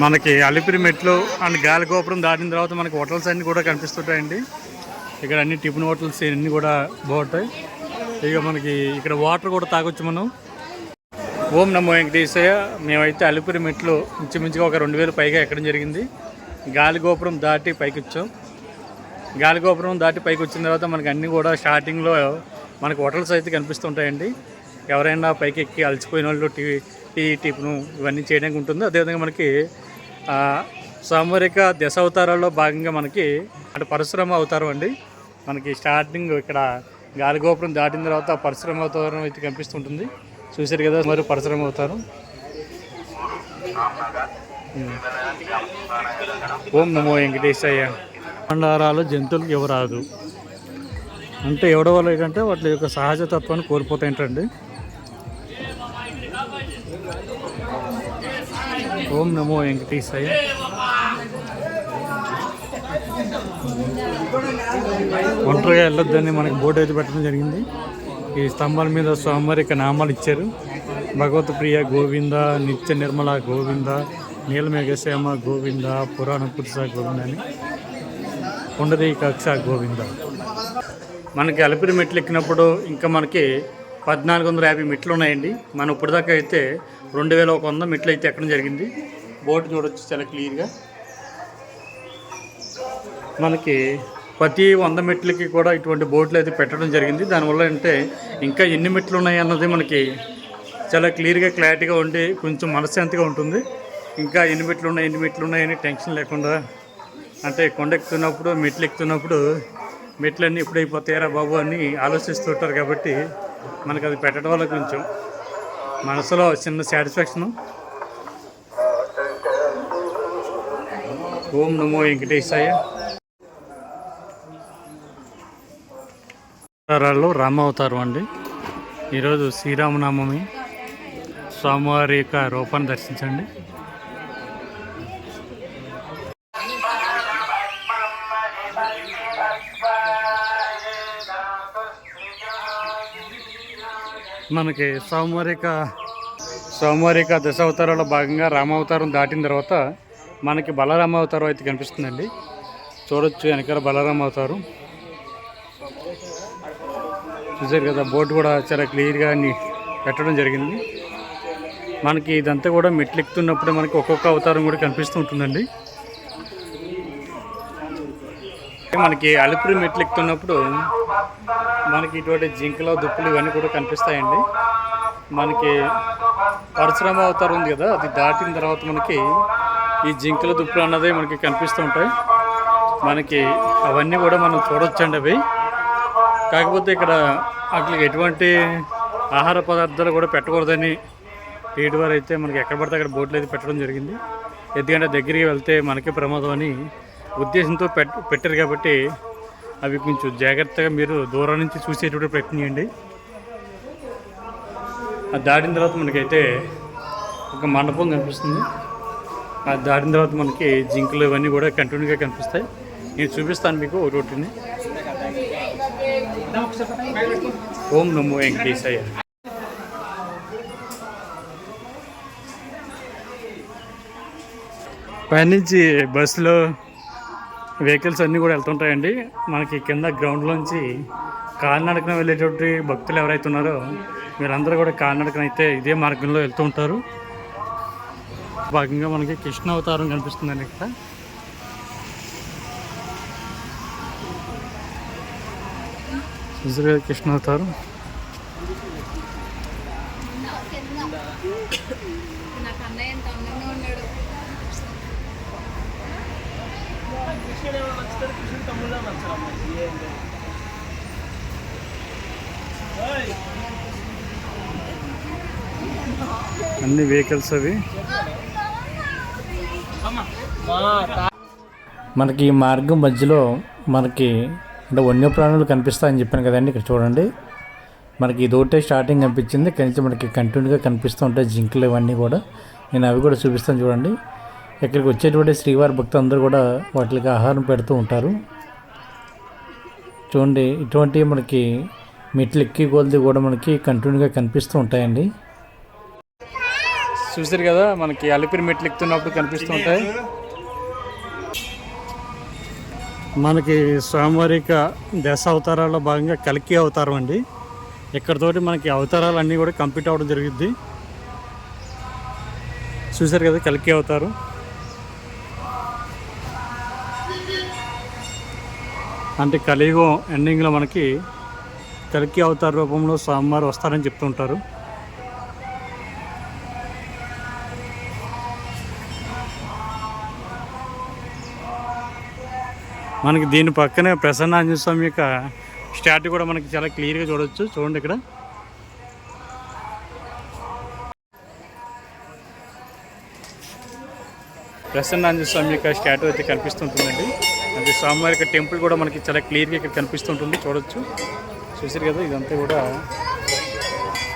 Speaker 2: మనకి అలిపిరి మెట్లు అండ్ గాలిగోపురం దాటిన తర్వాత మనకి హోటల్స్ అన్నీ కూడా కనిపిస్తుంటాయండి.
Speaker 1: ఇక్కడ అన్ని టిఫిన్ హోటల్స్ అన్నీ కూడా బాగుంటాయి. ఇక మనకి ఇక్కడ వాటర్ కూడా తాగొచ్చు మనం. ఓం నమో వెంకటేశయ్య. మేమైతే అలిపిరి మెట్లు ఇంచుమించుగా ఒక 2000 పైగా ఎక్కడం జరిగింది. గాలిగోపురం దాటి పైకి వచ్చాం. గాలిగోపురం దాటి పైకి వచ్చిన తర్వాత మనకి అన్నీ కూడా స్టార్టింగ్లో మనకు హోటల్స్ అయితే కనిపిస్తుంటాయండి. ఎవరైనా పైకి ఎక్కి అలసిపోయిన వాళ్ళు టీ టిఫిన్ ఇవన్నీ చేయడానికి ఉంటుంది. అదేవిధంగా మనకి సామరిక దశావతారాల్లో భాగంగా మనకి అంటే పరశురామ అవతారం అండి. మనకి స్టార్టింగ్ ఇక్కడ గాలిగోపురం దాటిన తర్వాత పరశురామ అవతారం అయితే కనిపిస్తుంటుంది. చూశారు కదా మరి పరశురామ అవతారం. ఓం నమో వెంకటేశయ్య. భండారాలు జంతువులకు ఇవ్వరాదు అంటే ఎవడో వాళ్ళు ఏంటంటే వాటి యొక్క సహజతత్వాన్ని కోల్పోతాయంటండి. ఓం నమో వెంకటేశయ్య. ఒంటరిగా వెళ్ళొద్దని మనకి బోర్డు అయితే పెట్టడం జరిగింది. ఈ స్తంభాల మీద స్వామివారి నామాలు ఇచ్చారు. భగవత్ ప్రియ గోవింద, నిత్య నిర్మల గోవింద, నీలమేఘశ్యామ గోవింద, పురాణ పురుష గోవింద అని, పుండరీకాక్ష గోవింద. మనకి అలిపిరి మెట్లు ఎక్కినప్పుడు ఇంకా మనకి 1450 మెట్లు ఉన్నాయండి. మనం ఇప్పటిదాకా అయితే 2100 మెట్లు అయితే ఎక్కడం జరిగింది. బోర్డు చూడొచ్చు చాలా క్లియర్గా. మనకి ప్రతి 100 మెట్లకి కూడా ఇటువంటి బోర్డులు అయితే పెట్టడం జరిగింది. దానివల్ల అంటే ఇంకా ఎన్ని మెట్లు ఉన్నాయి అన్నది మనకి చాలా క్లియర్గా క్లారిటీగా ఉండి కొంచెం మనశ్శాంతిగా ఉంటుంది. ఇంకా ఎన్ని మెట్లు ఉన్నాయని టెన్షన్ లేకుండా అంటే కొండ ఎక్కుతున్నప్పుడు మెట్లు ఎక్కుతున్నప్పుడు మెట్లన్నీ ఎప్పుడైపోతాయారా బాబు అని ఆలోచిస్తుంటారు. కాబట్టి మనకు అది పెట్టడం వల్ల కొంచెం మనసులో చిన్న సాటిస్ఫాక్షను. ఓం నమో వెంకటేశాయ. అవతారాల్లో రామావతారం అండి. ఈరోజు శ్రీరామనామమి. స్వామివారి యొక్క రూపాన్ని దర్శించండి. మనకి స్వామివారి యొక్క దశావతారాల్లో భాగంగా రామావతారం దాటిన తర్వాత మనకి బలరామ అవతారం అయితే కనిపిస్తుందండి. చూడొచ్చు వెనకాల బలరామ అవతారం. చూసారు కదా బోర్డు కూడా చాలా క్లియర్గా పెట్టడం జరిగింది. మనకి ఇదంతా కూడా మెట్లు ఎక్కుతున్నప్పుడే మనకి ఒక్కొక్క అవతారం కూడా కనిపిస్తూ ఉంటుందండి. మనకి అలిపిరి మెట్లు ఎక్కుతున్నప్పుడు మనకి ఇటువంటి జింకలు దుప్పులు ఇవన్నీ కూడా కనిపిస్తాయండి. మనకి పరశురామ అవతారం ఉంది కదా, అది దాటిన తర్వాత మనకి ఈ జింకల దుప్పులు అన్నది మనకి కనిపిస్తూ ఉంటాయి. మనకి అవన్నీ కూడా మనం చూడొచ్చండి. అవి కాకపోతే ఇక్కడ వాటికి ఎటువంటి ఆహార పదార్థాలు కూడా పెట్టకూడదని టీటీ వారు అయితే మనకి ఎక్కడ పడితే అక్కడ బోట్లు అయితే పెట్టడం జరిగింది. ఎందుకంటే దగ్గరికి వెళ్తే మనకే ప్రమాదం అని ఉద్దేశంతో పెట్టారు. కాబట్టి అవి కొంచెం జాగ్రత్తగా మీరు దూరం నుంచి చూసేటువంటి ప్రయత్నం చేయండి. అది దాటిన తర్వాత మనకైతే ఒక మండపం కనిపిస్తుంది. అది దాటిన తర్వాత మనకి జింకలు ఇవన్నీ కూడా కంటిన్యూగా కనిపిస్తాయి. నేను చూపిస్తాను మీకు ఒకటిని. ఓం నమో వెంకటేశాయ. పైనుంచి బస్సులో వెహికల్స్ అన్నీ కూడా వెళ్తుంటాయండి. మనకి కింద గ్రౌండ్లోంచి కాలినడకన వెళ్ళేటువంటి భక్తులు ఎవరైతే ఉన్నారో వీళ్ళందరూ కూడా కాలినడకన అయితే ఇదే మార్గంలో వెళ్తూ ఉంటారు. భాగంగా మనకి కృష్ణ అవతారం కనిపిస్తుందండి. ఇక్కడ కృష్ణ అవతారం. అన్ని వెహికల్స్ అవి.
Speaker 2: మనకి ఈ మార్గం మధ్యలో మనకి అంటే వన్యప్రాణులు కనిపిస్తాయని చెప్పాను కదండి. ఇక్కడ చూడండి మనకి ఇదొకటే స్టార్టింగ్ కనిపించింది. కనీసం మనకి కంటిన్యూగా కనిపిస్తూ ఉంటాయి జింకలు ఇవన్నీ కూడా. నేను అవి కూడా చూపిస్తాను చూడండి. ఇక్కడికి వచ్చేటువంటి శ్రీవారి భక్తులు అందరూ కూడా వాటికి ఆహారం పెడుతూ ఉంటారు. చూడండి ఇటువంటివి మనకి మెట్లు ఎక్కి కొలది కూడా మనకి కంటిన్యూగా కనిపిస్తూ ఉంటాయండి.
Speaker 1: చూసారు కదా మనకి అలిపిరి మెట్లు ఎక్కుతున్నప్పుడు కనిపిస్తూ ఉంటాయి.
Speaker 2: మనకి స్వామివారిక దశ అవతారాల్లో భాగంగా కల్కి అవతారం అండి. ఇక్కడతోటి మనకి అవతారాలు అన్నీ కూడా కంప్లీట్ అవ్వడం జరుగుద్ది. చూసారు కదా కల్కి అవతారం. అంటే కలియుగం ఎండింగ్లో మనకి కల్కి అవతార రూపంలో స్వామివారు వస్తారని చెప్తుంటారు. మనకి దీని పక్కనే ప్రసన్నాంజనేయ స్వామి యొక్క స్టాట్యూ కూడా మనకి చాలా క్లియర్గా చూడవచ్చు. చూడండి ఇక్కడ ప్రసన్నాంజనేయ స్వామి యొక్క స్టాట్యూ అయితే కనిపిస్తుంటుందండి. అంటే స్వామివారి యొక్క టెంపుల్ కూడా మనకి చాలా క్లియర్గా ఇక్కడ కనిపిస్తుంటుంది, చూడవచ్చు. చూసారు కదా ఇదంతా కూడా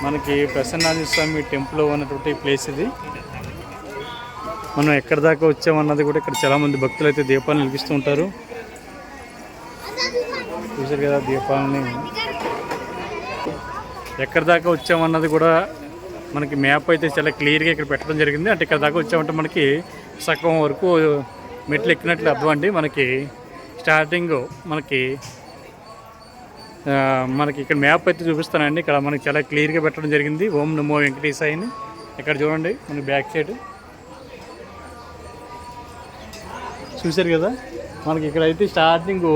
Speaker 2: మనకి ప్రసన్నాంజనేయ స్వామి టెంపుల్ ఉన్నటువంటి ప్లేస్ ఇది. మనం ఎక్కడి దాకా వచ్చామన్నది కూడా ఇక్కడ చాలామంది భక్తులు అయితే దీపాలను వెలిగిస్తూ ఉంటారు. చూసారు కదా దీపాలని ఎక్కడి దాకా వచ్చామన్నది కూడా మనకి మ్యాప్ అయితే చాలా క్లియర్గా ఇక్కడ పెట్టడం జరిగింది. అంటే ఇక్కడ దాకా వచ్చామంటే మనకి సగం వరకు మెట్లు ఎక్కినట్లు అర్థం అండి. మనకి స్టార్టింగ్ మనకి ఇక్కడ మ్యాప్ అయితే చూపిస్తానండి. ఇక్కడ మనకి చాలా క్లియర్గా పెట్టడం జరిగింది. ఓం నమో వెంకటేశాయని ఇక్కడ చూడండి మనకి బ్యాక్ సైడ్ చూసారు కదా. మనకి ఇక్కడైతే స్టార్టింగ్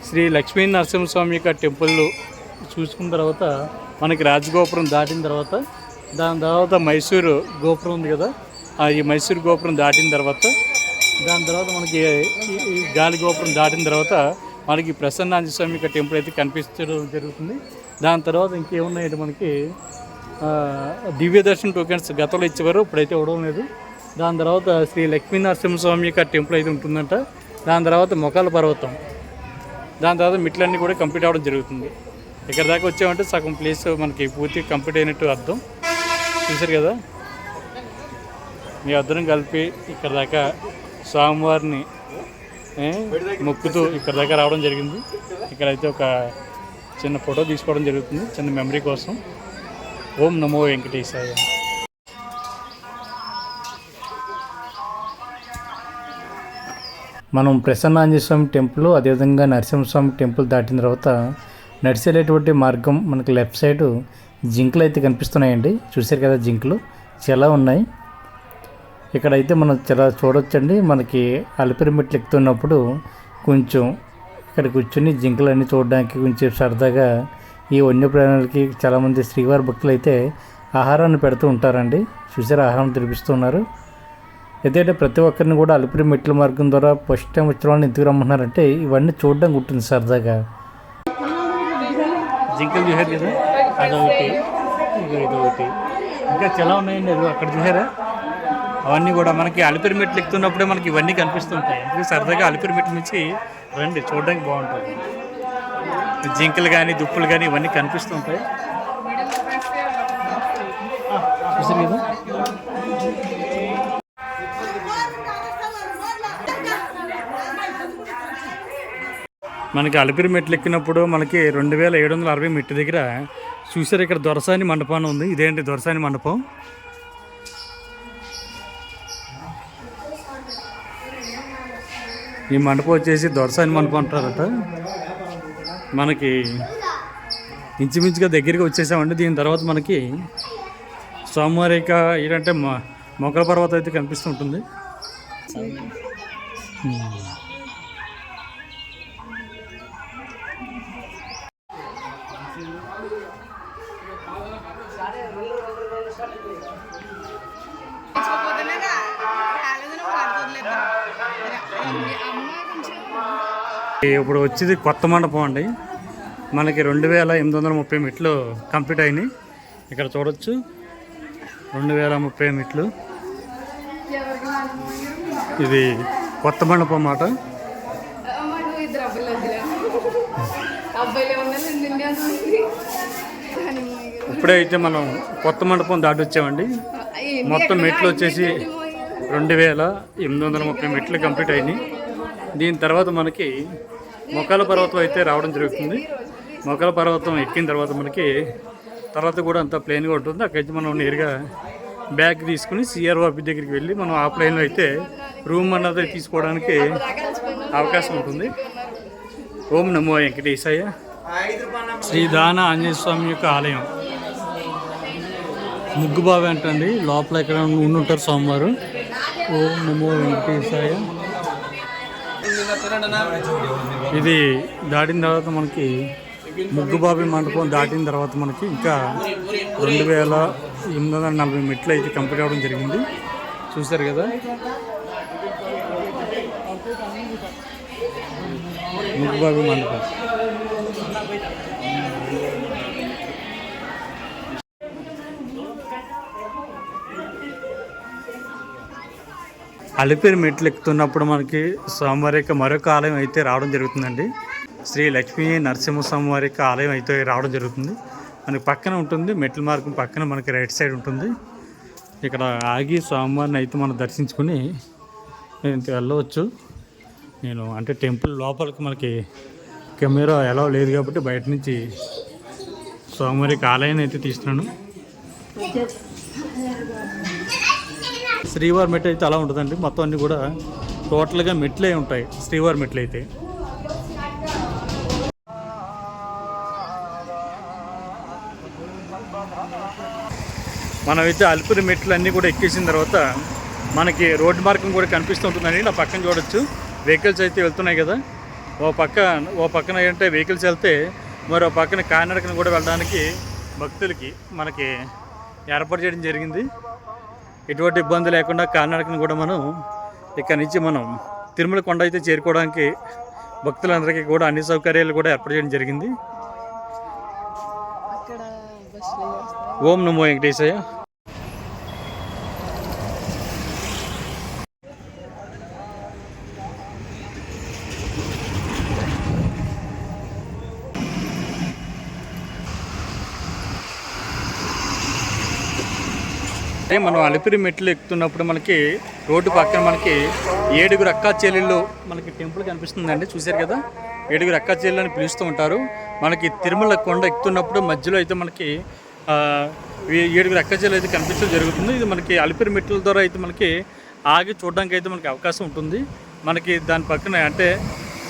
Speaker 2: శ్రీ లక్ష్మీ నరసింహస్వామి యొక్క టెంపుల్ చూసుకున్న తర్వాత మనకి రాజగోపురం దాటిన తర్వాత దాని తర్వాత మైసూరు గోపురం ఉంది కదా, ఈ మైసూరు గోపురం దాటిన తర్వాత దాని తర్వాత మనకి ఈ గాలి గోపురం దాటిన తర్వాత మనకి ప్రసన్నాంజనేయ స్వామి యొక్క టెంపుల్ అయితే కనిపించడం జరుగుతుంది. దాని తర్వాత ఇంకేమున్నాయంటే మనకి దివ్య దర్శన టోకెన్స్ గతంలో ఇచ్చేవారు, ఇప్పుడైతే ఇవ్వడం లేదు. దాని తర్వాత శ్రీ లక్ష్మీ నరసింహస్వామి యొక్క టెంపుల్ అయితే ఉంటుందంట. దాని తర్వాత మొకాల పర్వతం, దాని తర్వాత మెట్లన్నీ కూడా కంప్లీట్ అవ్వడం జరుగుతుంది. ఇక్కడ దాకా వచ్చామంటే సగం ప్లేస్ మనకి పూర్తిగా కంప్లీట్ అయినట్టు అర్థం. చూసారు కదా మీ అద్దరం కలిపి ఇక్కడ దాకా స్వామివారిని మొక్కుతూ ఇక్కడ దాకా రావడం జరిగింది. ఇక్కడైతే ఒక చిన్న ఫోటో తీసుకోవడం జరుగుతుంది, చిన్న మెమరీ కోసం. ఓం నమో వెంకటేశాయ.
Speaker 1: మనం ప్రసన్నాంజనేయ స్వామి టెంపుల్ అదేవిధంగా నరసింహస్వామి టెంపుల్ దాటిన తర్వాత నడిచేటటువంటి మార్గం మనకి లెఫ్ట్ సైడు జింకలు అయితే కనిపిస్తున్నాయండి. చూసారు కదా జింకలు చాలా ఉన్నాయి. ఇక్కడైతే మనం చాలా చూడొచ్చండి. మనకి అలిపిరి మెట్లు ఎక్కుతున్నప్పుడు కొంచెం ఇక్కడ కూర్చొని జింకలన్నీ చూడడానికి కొంచెం సరదాగా ఈ వన్యప్రాణులకి చాలామంది శ్రీవారి భక్తులు అయితే ఆహారాన్ని పెడుతూ ఉంటారండి. చూసారు ఆహారం తినిపిస్తున్నారు. ఏదైతే ప్రతి ఒక్కరిని కూడా అలిపిరి మెట్ల మార్గం ద్వారా ఫస్ట్ టైం వచ్చిన వాళ్ళని ఎందుకు రమ్మంటున్నారంటే ఇవన్నీ చూడడానికి ఉంటుంది సరదాగా.
Speaker 2: జింకలు చూసారు కదా, అదొకటి ఇదొకటి ఇంకా చాలా ఉన్నాయండి. అది అక్కడ చూసారా, అవన్నీ కూడా మనకి అలిపిరి మెట్లు ఎక్కుతున్నప్పుడే మనకి ఇవన్నీ కనిపిస్తుంటాయి. అందుకే సరదాగా అలిపిరి మెట్ల నుంచి రండి, చూడడానికి బాగుంటుంది. జింకలు కానీ దుప్పులు కానీ ఇవన్నీ కనిపిస్తుంటాయి. చూసారు కదా. మనకి అలిపిరి మెట్లు ఎక్కినప్పుడు మనకి 2760 మెట్టు దగ్గర చూసారు ఇక్కడ దొరసాని మండపం ఉంది. ఇదేంటి దొరసాని మండపం. ఈ మండపం వచ్చేసి దొరసాని మండపం అంటారట. మనకి ఇంచుమించుగా దగ్గరికి వచ్చేసామండి. దీని తర్వాత మనకి స్వామివారిక ఏంటంటే మొక్కల పర్వతం అయితే కనిపిస్తుంటుంది. ఇప్పుడు వచ్చేది కొత్త మండపం అండి. మనకి 2830 మెట్లు కంప్లీట్ అయినాయి. ఇక్కడ చూడొచ్చు 2030 మెట్లు. ఇది కొత్త మండపం అన్నమాట. ఇప్పుడే అయితే మనం కొత్త మండపం దాటి వచ్చామండి. మొత్తం మెట్లు వచ్చేసి 2830 మెట్లు కంప్లీట్ అయినాయి. దీని తర్వాత మనకి మొక్కల పర్వతం అయితే రావడం జరుగుతుంది. మొక్కల పర్వతం ఎక్కిన తర్వాత మనకి తర్వాత కూడా అంతా ప్లేన్గా ఉంటుంది. అక్కడైతే మనం నేరుగా బ్యాగ్ తీసుకుని సిఆర్ఓ ఆఫీస్ దగ్గరికి వెళ్ళి మనం ఆ ప్లేన్లో అయితే రూమ్ అన్నది తీసుకోవడానికి అవకాశం ఉంటుంది. ఓం నమో వెంకటేశాయ. శ్రీ దాన ఆంజనేయ స్వామి యొక్క ఆలయం ముగ్గుబావి అంటండి. లోపల ఇక్కడ ఉండుంటారు స్వామివారు. ఓం నమో వెంకటేశాయ. ఇది దాటిన తర్వాత మనకి ముగ్గుబావి మండపం దాటిన తర్వాత మనకి ఇంకా 2840 మెట్లు అయితే కంప్లీట్ అవ్వడం జరిగింది. చూశారు కదా, ముగ్గుబావి మండపం. అలిపిరి మెట్లు ఎక్కుతున్నప్పుడు మనకి స్వామివారి యొక్క మరొక ఆలయం అయితే రావడం జరుగుతుందండి. శ్రీ లక్ష్మీ నరసింహస్వామి వారి యొక్క ఆలయం అయితే రావడం జరుగుతుంది. మనకి పక్కన ఉంటుంది, మెట్ల మార్గం పక్కన మనకి రైట్ సైడ్ ఉంటుంది. ఇక్కడ ఆగి స్వామివారిని అయితే మనం దర్శించుకుని వెళ్ళవచ్చు. నేను అంటే టెంపుల్ లోపలికి మనకి కెమెరా ఎలా లేదు కాబట్టి బయట నుంచి స్వామివారి యొక్క ఆలయాన్ని అయితే తీస్తున్నాను. శ్రీవారి మెట్లు అయితే అలా ఉంటుందండి. మొత్తం అన్నీ కూడా టోటల్గా మెట్లే ఉంటాయి శ్రీవారి మెట్లు అయితే. మనమైతే అలిపిరి మెట్లు అన్నీ కూడా ఎక్కేసిన తర్వాత మనకి రోడ్డు మార్గం కూడా కనిపిస్తూ ఉంటుందండి. నా పక్కన చూడొచ్చు వెహికల్స్ అయితే వెళ్తున్నాయి కదా. ఓ పక్కన ఏంటంటే వెహికల్స్ వెళ్తే మరో పక్కన కాలినడకన కూడా వెళ్ళడానికి భక్తులకి మనకి ఏర్పాటు చేయడం జరిగింది. ఎటువంటి ఇబ్బంది లేకుండా కాలినడకను కూడా మనం ఇక్కడ నుంచి మనం తిరుమల కొండ అయితే చేరుకోవడానికి భక్తులందరికీ కూడా అన్ని సౌకర్యాలు కూడా ఏర్పాటు చేయడం జరిగింది. ఓం నమో వెంకటేశాయ. మనం అలిపిరి మెట్లు ఎక్కుతున్నప్పుడు మనకి రోడ్డు పక్కన మనకి 7 అక్కా చెల్లెళ్ళు మనకి టెంపుల్ కనిపిస్తుందండి. చూశారు కదా, 7 అక్కా చెల్లెళ్ళు అని పిలుస్తూ ఉంటారు. మనకి తిరుమల కొండ ఎక్కుతున్నప్పుడు మధ్యలో అయితే మనకి 7 అక్కా చెల్లెలు అయితే కనిపించడం జరుగుతుంది. ఇది మనకి అలిపిరి మెట్ల ద్వారా అయితే మనకి ఆగి చూడడానికి అయితే మనకి అవకాశం ఉంటుంది. మనకి దాని పక్కన అంటే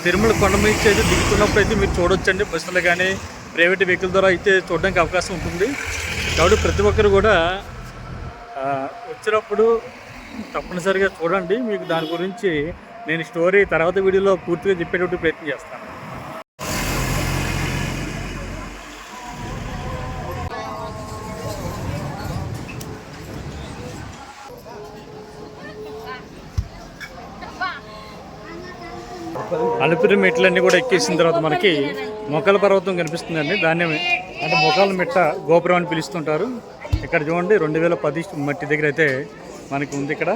Speaker 2: తిరుమల కొండ మీద అయితే దిగుతున్నప్పుడు అయితే మీరు చూడొచ్చండి. బస్సులు కానీ ప్రైవేట్ వెహికల్ ద్వారా అయితే చూడడానికి అవకాశం ఉంటుంది. కాబట్టి ప్రతి ఒక్కరు కూడా వచ్చినప్పుడు తప్పనిసరిగా చూడండి. మీకు దాని గురించి నేను స్టోరీ తర్వాత వీడియోలో పూర్తిగా చెప్పేటట్టు ప్రయత్నం చేస్తాను. అలిపిరి మెట్లన్నీ కూడా ఎక్కేసిన తర్వాత మనకి మొక్కల పర్వతం కనిపిస్తుందండి. దాన్ని అంటే మొక్కల మెట్ట గోపురం అని పిలుస్తుంటారు. ఇక్కడ చూడండి 2010 మట్టి దగ్గర అయితే మనకి ఉంది. ఇక్కడ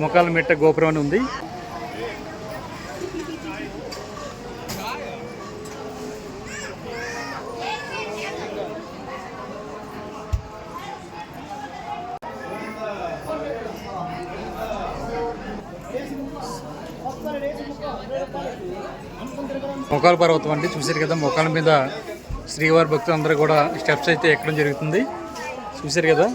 Speaker 2: మొక్కల మెట్ట గోపురం అని ఉంది. మొక్కల పర్వతం అంటే చూసారు కదా, మొక్కల మీద శ్రీవారి భక్తులందరూ కూడా స్టెప్స్ అయితే ఎక్కడం జరుగుతుంది. చూసారు కదా,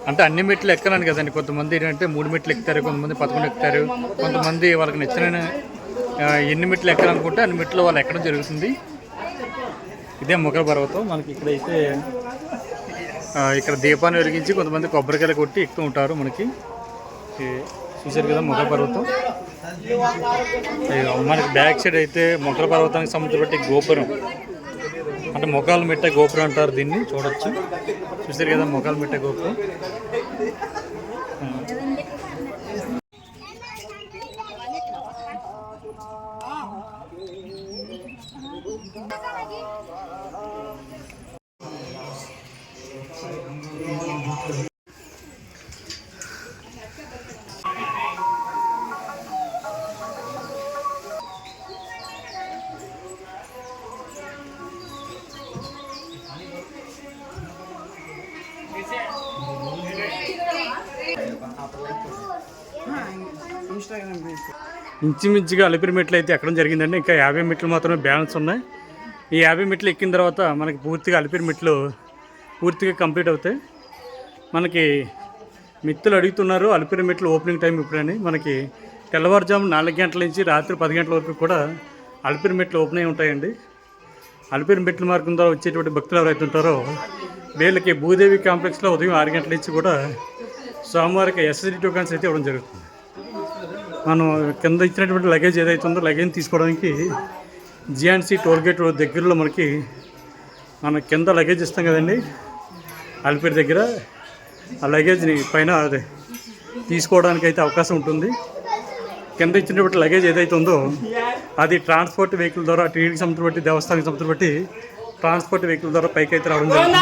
Speaker 2: అంటే అన్ని మెట్లు ఎక్కడానికి కదండి. కొంతమంది ఏంటంటే 3 మెట్లు ఎక్కుతారు, కొంతమంది 11 ఎక్కుతారు, కొంతమంది వాళ్ళకి నచ్చిన ఎన్ని మెట్లు ఎక్కాలనుకుంటే అన్ని మెట్లు వాళ్ళు ఎక్కడం జరుగుతుంది. ఇదే మొక్కల పర్వతం. మనకి ఇక్కడైతే ఇక్కడ దీపాన్ని వెలిగించి కొంతమంది కొబ్బరికాయలు కొట్టి ఎక్కుతూ ఉంటారు. మనకి చూసారు కదా మొక్కల పర్వతం. మనకి బ్యాక్ సైడ్ అయితే మొక్కల పర్వతానికి సంబంధించిన గోపురం అంటే మొక్కల మెట్ట గోపురం అంటారు దీన్ని. చూడొచ్చు, చూసారు కదా మొక్కల మెట్ట గోపురం. ఇంచుమించుగా అలిపిరి మెట్లు అయితే ఎక్కడం జరిగిందండి. ఇంకా 50 మెట్లు మాత్రమే బ్యాలెన్స్ ఉన్నాయి. ఈ 50 మెట్లు ఎక్కిన తర్వాత మనకి పూర్తిగా అలిపిరి మెట్లు పూర్తిగా కంప్లీట్ అవుతాయి. మనకి మిత్రులు అడుగుతున్నారు అలిపిరి మెట్లు ఓపెనింగ్ టైం ఎప్పుడని. మనకి తెల్లవారుజాము 4 గంటల నుంచి రాత్రి 10 గంటల వరకు కూడా
Speaker 1: అలిపిరి మెట్లు ఓపెన్ అయి ఉంటాయండి. అలిపిరి మెట్ల మార్గం ద్వారా వచ్చేటువంటి భక్తులు ఎవరైతే ఉంటారో వీళ్ళకి భూదేవి కాంప్లెక్స్లో ఉదయం 6 గంటల నుంచి కూడా స్వామివారికి ఎస్ఎస్డి టోకన్స్ అయితే ఇవ్వడం జరుగుతుంది. మనం కింద ఇచ్చినటువంటి లగేజ్ ఏదైతే ఉందో లగేజ్ తీసుకోవడానికి జిఎన్సి టోల్ గేట్ దగ్గరలో మనకి మనం కింద లగేజ్ ఇస్తాం కదండి అలిపిరి దగ్గర, ఆ లగేజ్ని పైన తీసుకోవడానికి అయితే అవకాశం ఉంటుంది. కింద ఇచ్చినటువంటి లగేజ్ ఏదైతే ఉందో అది ట్రాన్స్పోర్ట్ వెహికల్ ద్వారా టీడీకి సంబంధించి బట్టి దేవస్థానానికి సంబంధించి బట్టి ట్రాన్స్పోర్ట్ వెహికల్ ద్వారా పైకి అయితే రావడం జరుగుతుంది.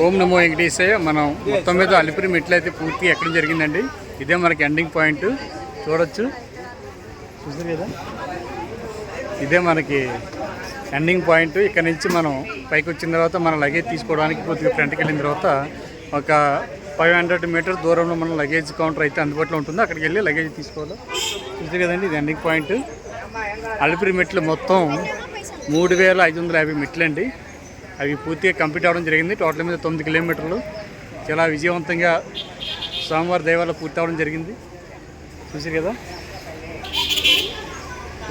Speaker 1: ఓం నమో వెంకటేశాయ. మనం మొత్తం మీద అలిపిరి మెట్లు అయితే పూర్తిగా ఎక్కడం జరిగిందండి. ఇదే మనకి ఎండింగ్ పాయింట్ చూడొచ్చు, చూసారు కదా, ఇదే మనకి ఎండింగ్ పాయింట్. ఇక్కడ నుంచి మనం పైకి వచ్చిన తర్వాత మన లగేజ్ తీసుకోవడానికి కొద్దిగా ఫ్రంట్కి వెళ్ళిన తర్వాత ఒక 500 మీటర్ దూరంలో మన లగేజ్ కౌంటర్ అయితే అందుబాటులో ఉంటుంది. అక్కడికి వెళ్ళి లగేజ్ తీసుకోవాలి. చూసారు కదండి, ఇది ఎండింగ్ పాయింట్. అలిపిరి మెట్లు మొత్తం 3550 మెట్లు అండి. అవి పూర్తిగా కంప్లీట్ అవ్వడం జరిగింది. టోటల్ మీద 9 కిలోమీటర్లు చాలా విజయవంతంగా స్వామివారి దైవాలు పూర్తి అవ్వడం జరిగింది. చూసారు కదా.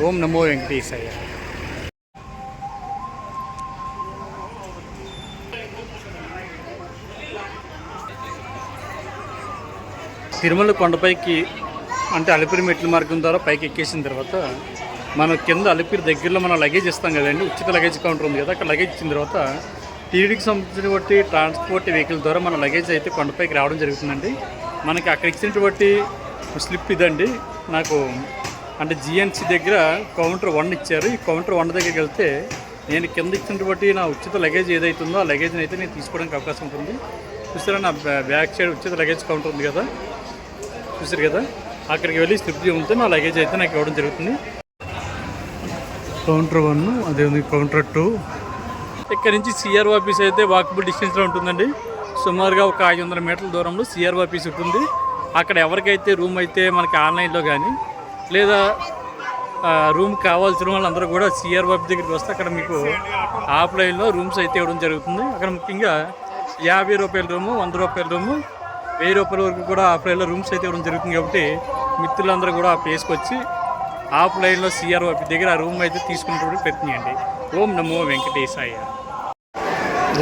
Speaker 1: ఓం నమో వెంకటేశాయ. తిరుమల కొండపైకి అంటే అలిపిరి మెట్ల మార్గం ద్వారా పైకి ఎక్కేసిన తర్వాత మనం కింద అలిపిరి దగ్గరలో మనం లగేజ్ ఇస్తాం కదండి, ఉచిత లగేజ్ కౌంటర్ ఉంది కదా, అక్కడ లగేజ్ ఇచ్చిన తర్వాత టీడీకి సంబంధించినటువంటి ట్రాన్స్పోర్ట్ వెహికల్ ద్వారా మన లగేజ్ అయితే కొండపైకి రావడం జరుగుతుందండి. మనకి అక్కడ ఇచ్చినటువంటి స్లిప్ ఇదండి. నాకు అంటే జిఎన్సి దగ్గర కౌంటర్ 1 ఇచ్చారు. ఈ కౌంటర్ 1 దగ్గరికి వెళ్తే నేను కింద ఇచ్చినటువంటి నా ఉచిత లగేజ్ ఏదైతే ఉందో ఆ లగేజ్ని అయితే నేను తీసుకోవడానికి అవకాశం ఉంటుంది. చూసారా, నా బ్యాక్ సైడ్ ఉచిత లగేజ్ కౌంటర్ ఉంది కదా, చూసారు కదా, అక్కడికి వెళ్ళి స్లిప్ ఉంటే నా లగేజ్ అయితే నాకు ఇవ్వడం జరుగుతుంది. కౌంటర్ 1, అదే కౌంటర్ 2. ఇక్కడ నుంచి సిఆర్ఓ ఆఫీస్ అయితే వాకబుల్ డిస్టెన్స్లో ఉంటుందండి. సుమారుగా ఒక 500 మీటర్ల దూరంలో సిఆర్ఓ ఆఫీస్ ఉంటుంది. అక్కడ ఎవరికైతే రూమ్ అయితే మనకి ఆన్లైన్లో కానీ లేదా రూమ్ కావాల్సిన వాళ్ళందరూ కూడా సిఆర్ఓ ఆఫీస్ దగ్గరికి వస్తే అక్కడ మీకు ఆఫ్లైన్లో రూమ్స్ అయితే ఇవ్వడం జరుగుతుంది. అక్కడ ముఖ్యంగా 50 రూపాయల రూము, 100 రూపాయల రూము, 1000 రూపాయల వరకు కూడా ఆఫ్లైన్లో రూమ్స్ అయితే ఇవ్వడం జరుగుతుంది. కాబట్టి మిత్రులందరూ కూడా ఆ ప్లేస్కి వచ్చి ఆఫ్లైన్లో సిఆర్ఓ ఆఫీస్ దగ్గర ఆ రూమ్ అయితే తీసుకునేటువంటి ప్రయత్నం చేయండి. ఓం నమో వెంకటేశాయ.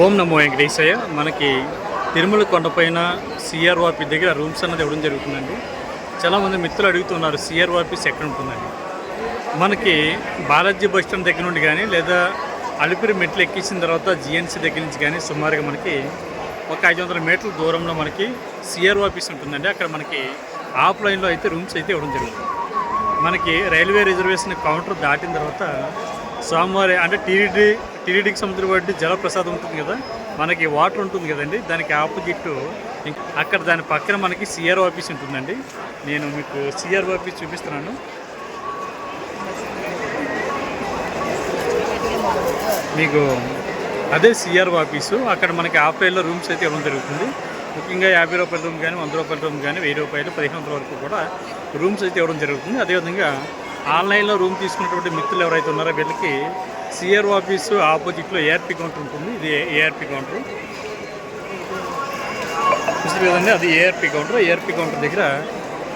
Speaker 1: ఓం నమో వెంకటేశాయ. మనకి తిరుమల కొండపైన సిఆర్ఓ ఆఫీస్ దగ్గర రూమ్స్ అన్నది ఇవ్వడం జరుగుతుందండి. చాలామంది మిత్రులు అడుగుతున్నారు సిఆర్ఓ ఆఫీస్ ఎక్కడ ఉంటుందండి. మనకి బాలాజీ బస్ స్టాండ్ దగ్గర నుండి కానీ లేదా అలిపిరి మెట్లు ఎక్కించిన తర్వాత జిఎన్సి దగ్గర నుంచి కానీ సుమారుగా మనకి ఒక 500 మీటర్ల దూరంలో మనకి సిఆర్ఓ ఆఫీస్ ఉంటుందండి. అక్కడ మనకి ఆఫ్లైన్లో అయితే రూమ్స్ అయితే ఇవ్వడం జరుగుతుంది. మనకి రైల్వే రిజర్వేషన్ కౌంటర్ దాటిన తర్వాత స్వామివారి అంటే టీడీకి సంబంధించిన జలప్రసాదం ఉంటుంది కదా, మనకి వాటర్ ఉంటుంది కదండి, దానికి ఆపోజిట్ అక్కడ దాని పక్కన మనకి సిఆర్ఓ ఆఫీస్ ఉంటుందండి. నేను మీకు సిఆర్ఓ ఆఫీస్ చూపిస్తున్నాను. మీకు అదే సిఆర్ఓ ఆఫీసు. అక్కడ మనకి ఆఫ్లైన్లో రూమ్స్ అయితే ఇవ్వడం జరుగుతుంది. ముఖ్యంగా 50 రూపాయల రూమ్ కానీ, 100 రూపాయల రూమ్ కానీ, 1000 రూపాయలు, 1500 వరకు కూడా రూమ్స్ అయితే ఇవ్వడం జరుగుతుంది. అదేవిధంగా ఆన్లైన్లో రూమ్ తీసుకున్నటువంటి మిత్రులు ఎవరైతే ఉన్నారో వీళ్ళకి సిఆర్ఓ ఆఫీసు ఆపోజిట్లో ఏఆర్పి కౌంటర్ ఉంటుంది. ఇది ఏఆర్పి కౌంటర్ చూసారు కదండి, అది ఏఆర్పి కౌంటర్. ఏఆర్పి కౌంటర్ దగ్గర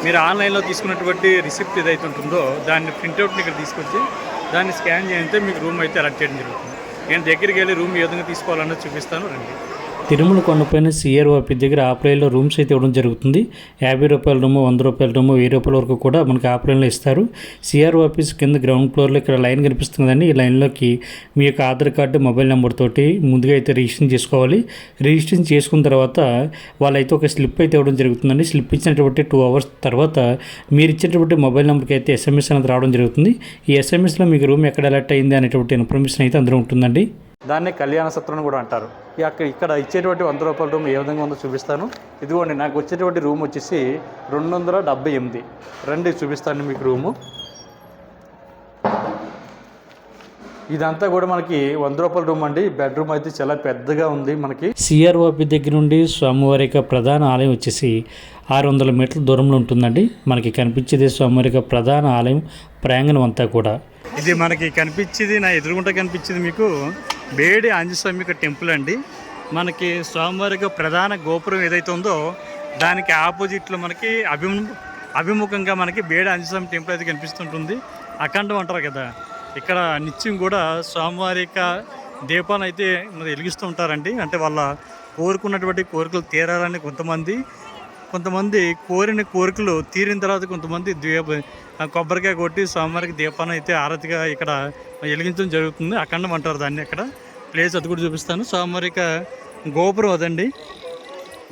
Speaker 1: మీరు ఆన్లైన్లో తీసుకున్నటువంటి రిసిప్ట్ ఏదైతే ఉంటుందో దాన్ని ప్రింట్అవుట్ని ఇక్కడ తీసుకొచ్చి దాన్ని స్కాన్ చేస్తే మీకు రూమ్ అయితే అలాట్ చేయడం జరుగుతుంది. నేను దగ్గరికి వెళ్ళి రూమ్ ఏ విధంగా తీసుకోవాలన్నది చూపిస్తాను, రండి.
Speaker 2: తిరుమల కొండపైన సిఆర్ఓ ఆఫీస్ దగ్గర ఆఫ్లైన్లో రూమ్స్ అయితే ఇవ్వడం జరుగుతుంది. 50 రూపాయల రూము, 100 రూపాయల రూము, 1000 రూపాయల వరకు కూడా మనకి ఆఫ్లైన్లో ఇస్తారు. సిఆర్ఓ ఆఫీస్ కింద గ్రౌండ్ ఫ్లోర్లో ఇక్కడ లైన్ కనిపిస్తుందండి. ఈ లైన్లోకి మీ యొక్క ఆధార్ కార్డు, మొబైల్ నెంబర్ తోటి ముందుగా అయితే రిజిస్ట్రేషన్ చేసుకోవాలి. రిజిస్ట్రేషన్ చేసుకున్న తర్వాత వాళ్ళైతే ఒక స్లిప్ అయితే ఇవ్వడం జరుగుతుందండి. స్లిప్ ఇచ్చినటువంటి 2 అవర్స్ తర్వాత మీరు ఇచ్చినటువంటి మొబైల్ నెంబర్కి అయితే ఎస్ఎంఎస్ అనేది రావడం జరుగుతుంది. ఈ ఎస్ఎంఎస్లో మీకు రూమ్ ఎక్కడ అలర్ట్ అయింది అనేటువంటి ఇన్ఫర్మేషన్ అయితే అందులో ఉంటుందండి.
Speaker 1: దాన్నే కళ్యాణ సత్రం కూడా అంటారు. ఇక్కడ ఇచ్చేటువంటి 100 రూపాయల రూమ్ ఏ విధంగా ఉందో చూపిస్తాను. ఇదిగోండి, నాకు వచ్చేటువంటి రూమ్ వచ్చేసి 278. రండి చూపిస్తాను మీకు రూము. ఇదంతా కూడా మనకి 100 రూపాయల రూమ్ అండి. బెడ్రూమ్ అయితే చాలా పెద్దగా ఉంది. మనకి
Speaker 2: సిఆర్ఓ ఆఫీస్ దగ్గర నుండి స్వామివారి యొక్క ప్రధాన ఆలయం వచ్చేసి 600 మీటర్ల దూరంలో ఉంటుందండి. మనకి కనిపించేది స్వామివారి యొక్క ప్రధాన ఆలయం ప్రాంగణం అంతా కూడా.
Speaker 1: ఇది మనకి కనిపించేది, నా ఎదురుగుంట కనిపించేది మీకు బేడి ఆంజనేయస్వామి యొక్క టెంపుల్ అండి. మనకి స్వామివారి యొక్క ప్రధాన గోపురం ఏదైతే ఉందో దానికి ఆపోజిట్లో మనకి అభిముఖంగా మనకి బేడి ఆంజనేయస్వామి టెంపుల్ అయితే కనిపిస్తుంటుంది. అఖండం అంటారు కదా, ఇక్కడ నిత్యం కూడా స్వామివారి యొక్క దీపాలను అయితే మరి వెలిగిస్తూ ఉంటారండి. అంటే వాళ్ళ కోరుకున్నటువంటి కోరికలు తీరాలని కొంతమంది కోరిన కోరికలు తీరిన తర్వాత కొంతమంది కొబ్బరికాయ కొట్టి స్వామివారికి దీపాన్ని అయితే ఆరతిగా ఇక్కడ వెలిగించడం జరుగుతుంది. అఖండం అంటారు దాన్ని. అక్కడ ప్లేస్ అది కూడా చూపిస్తాను. స్వామివారి యొక్క గోపురం అదండి,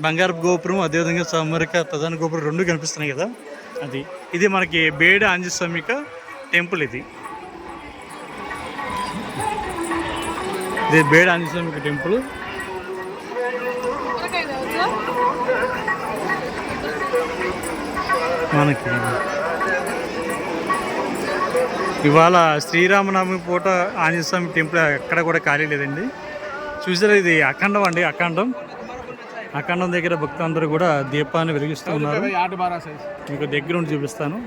Speaker 1: బంగారపు గోపురం, అదేవిధంగా స్వామివారి యొక్క ప్రధాన గోపురం రెండు కనిపిస్తున్నాయి కదా, ఇది మనకి బేడి ఆంజనేయస్వామి యొక్క టెంపుల్. ఇది బేడి ఆంజనేయస్వామి యొక్క టెంపుల్. మనకి ఇవాళ శ్రీరామనవమి పూట ఆంజనేయస్వామి టెంపుల్ ఎక్కడ కూడా ఖాళీ లేదండి. చూసారా, ఇది అఖండం అండి. అఖండం దగ్గర భక్తులందరూ కూడా దీపాన్ని వెలిగిస్తూ ఉన్నారు. మీకు దగ్గర ఉండి చూపిస్తాను.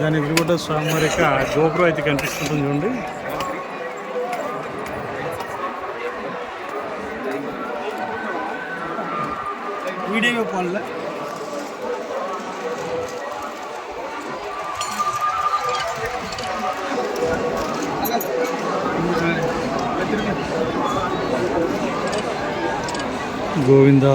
Speaker 1: దాని ఎదురు కూడా స్వామివారి యొక్క గోపురం అయితే కనిపిస్తుంటుంది చూడండి. Video call Govinda.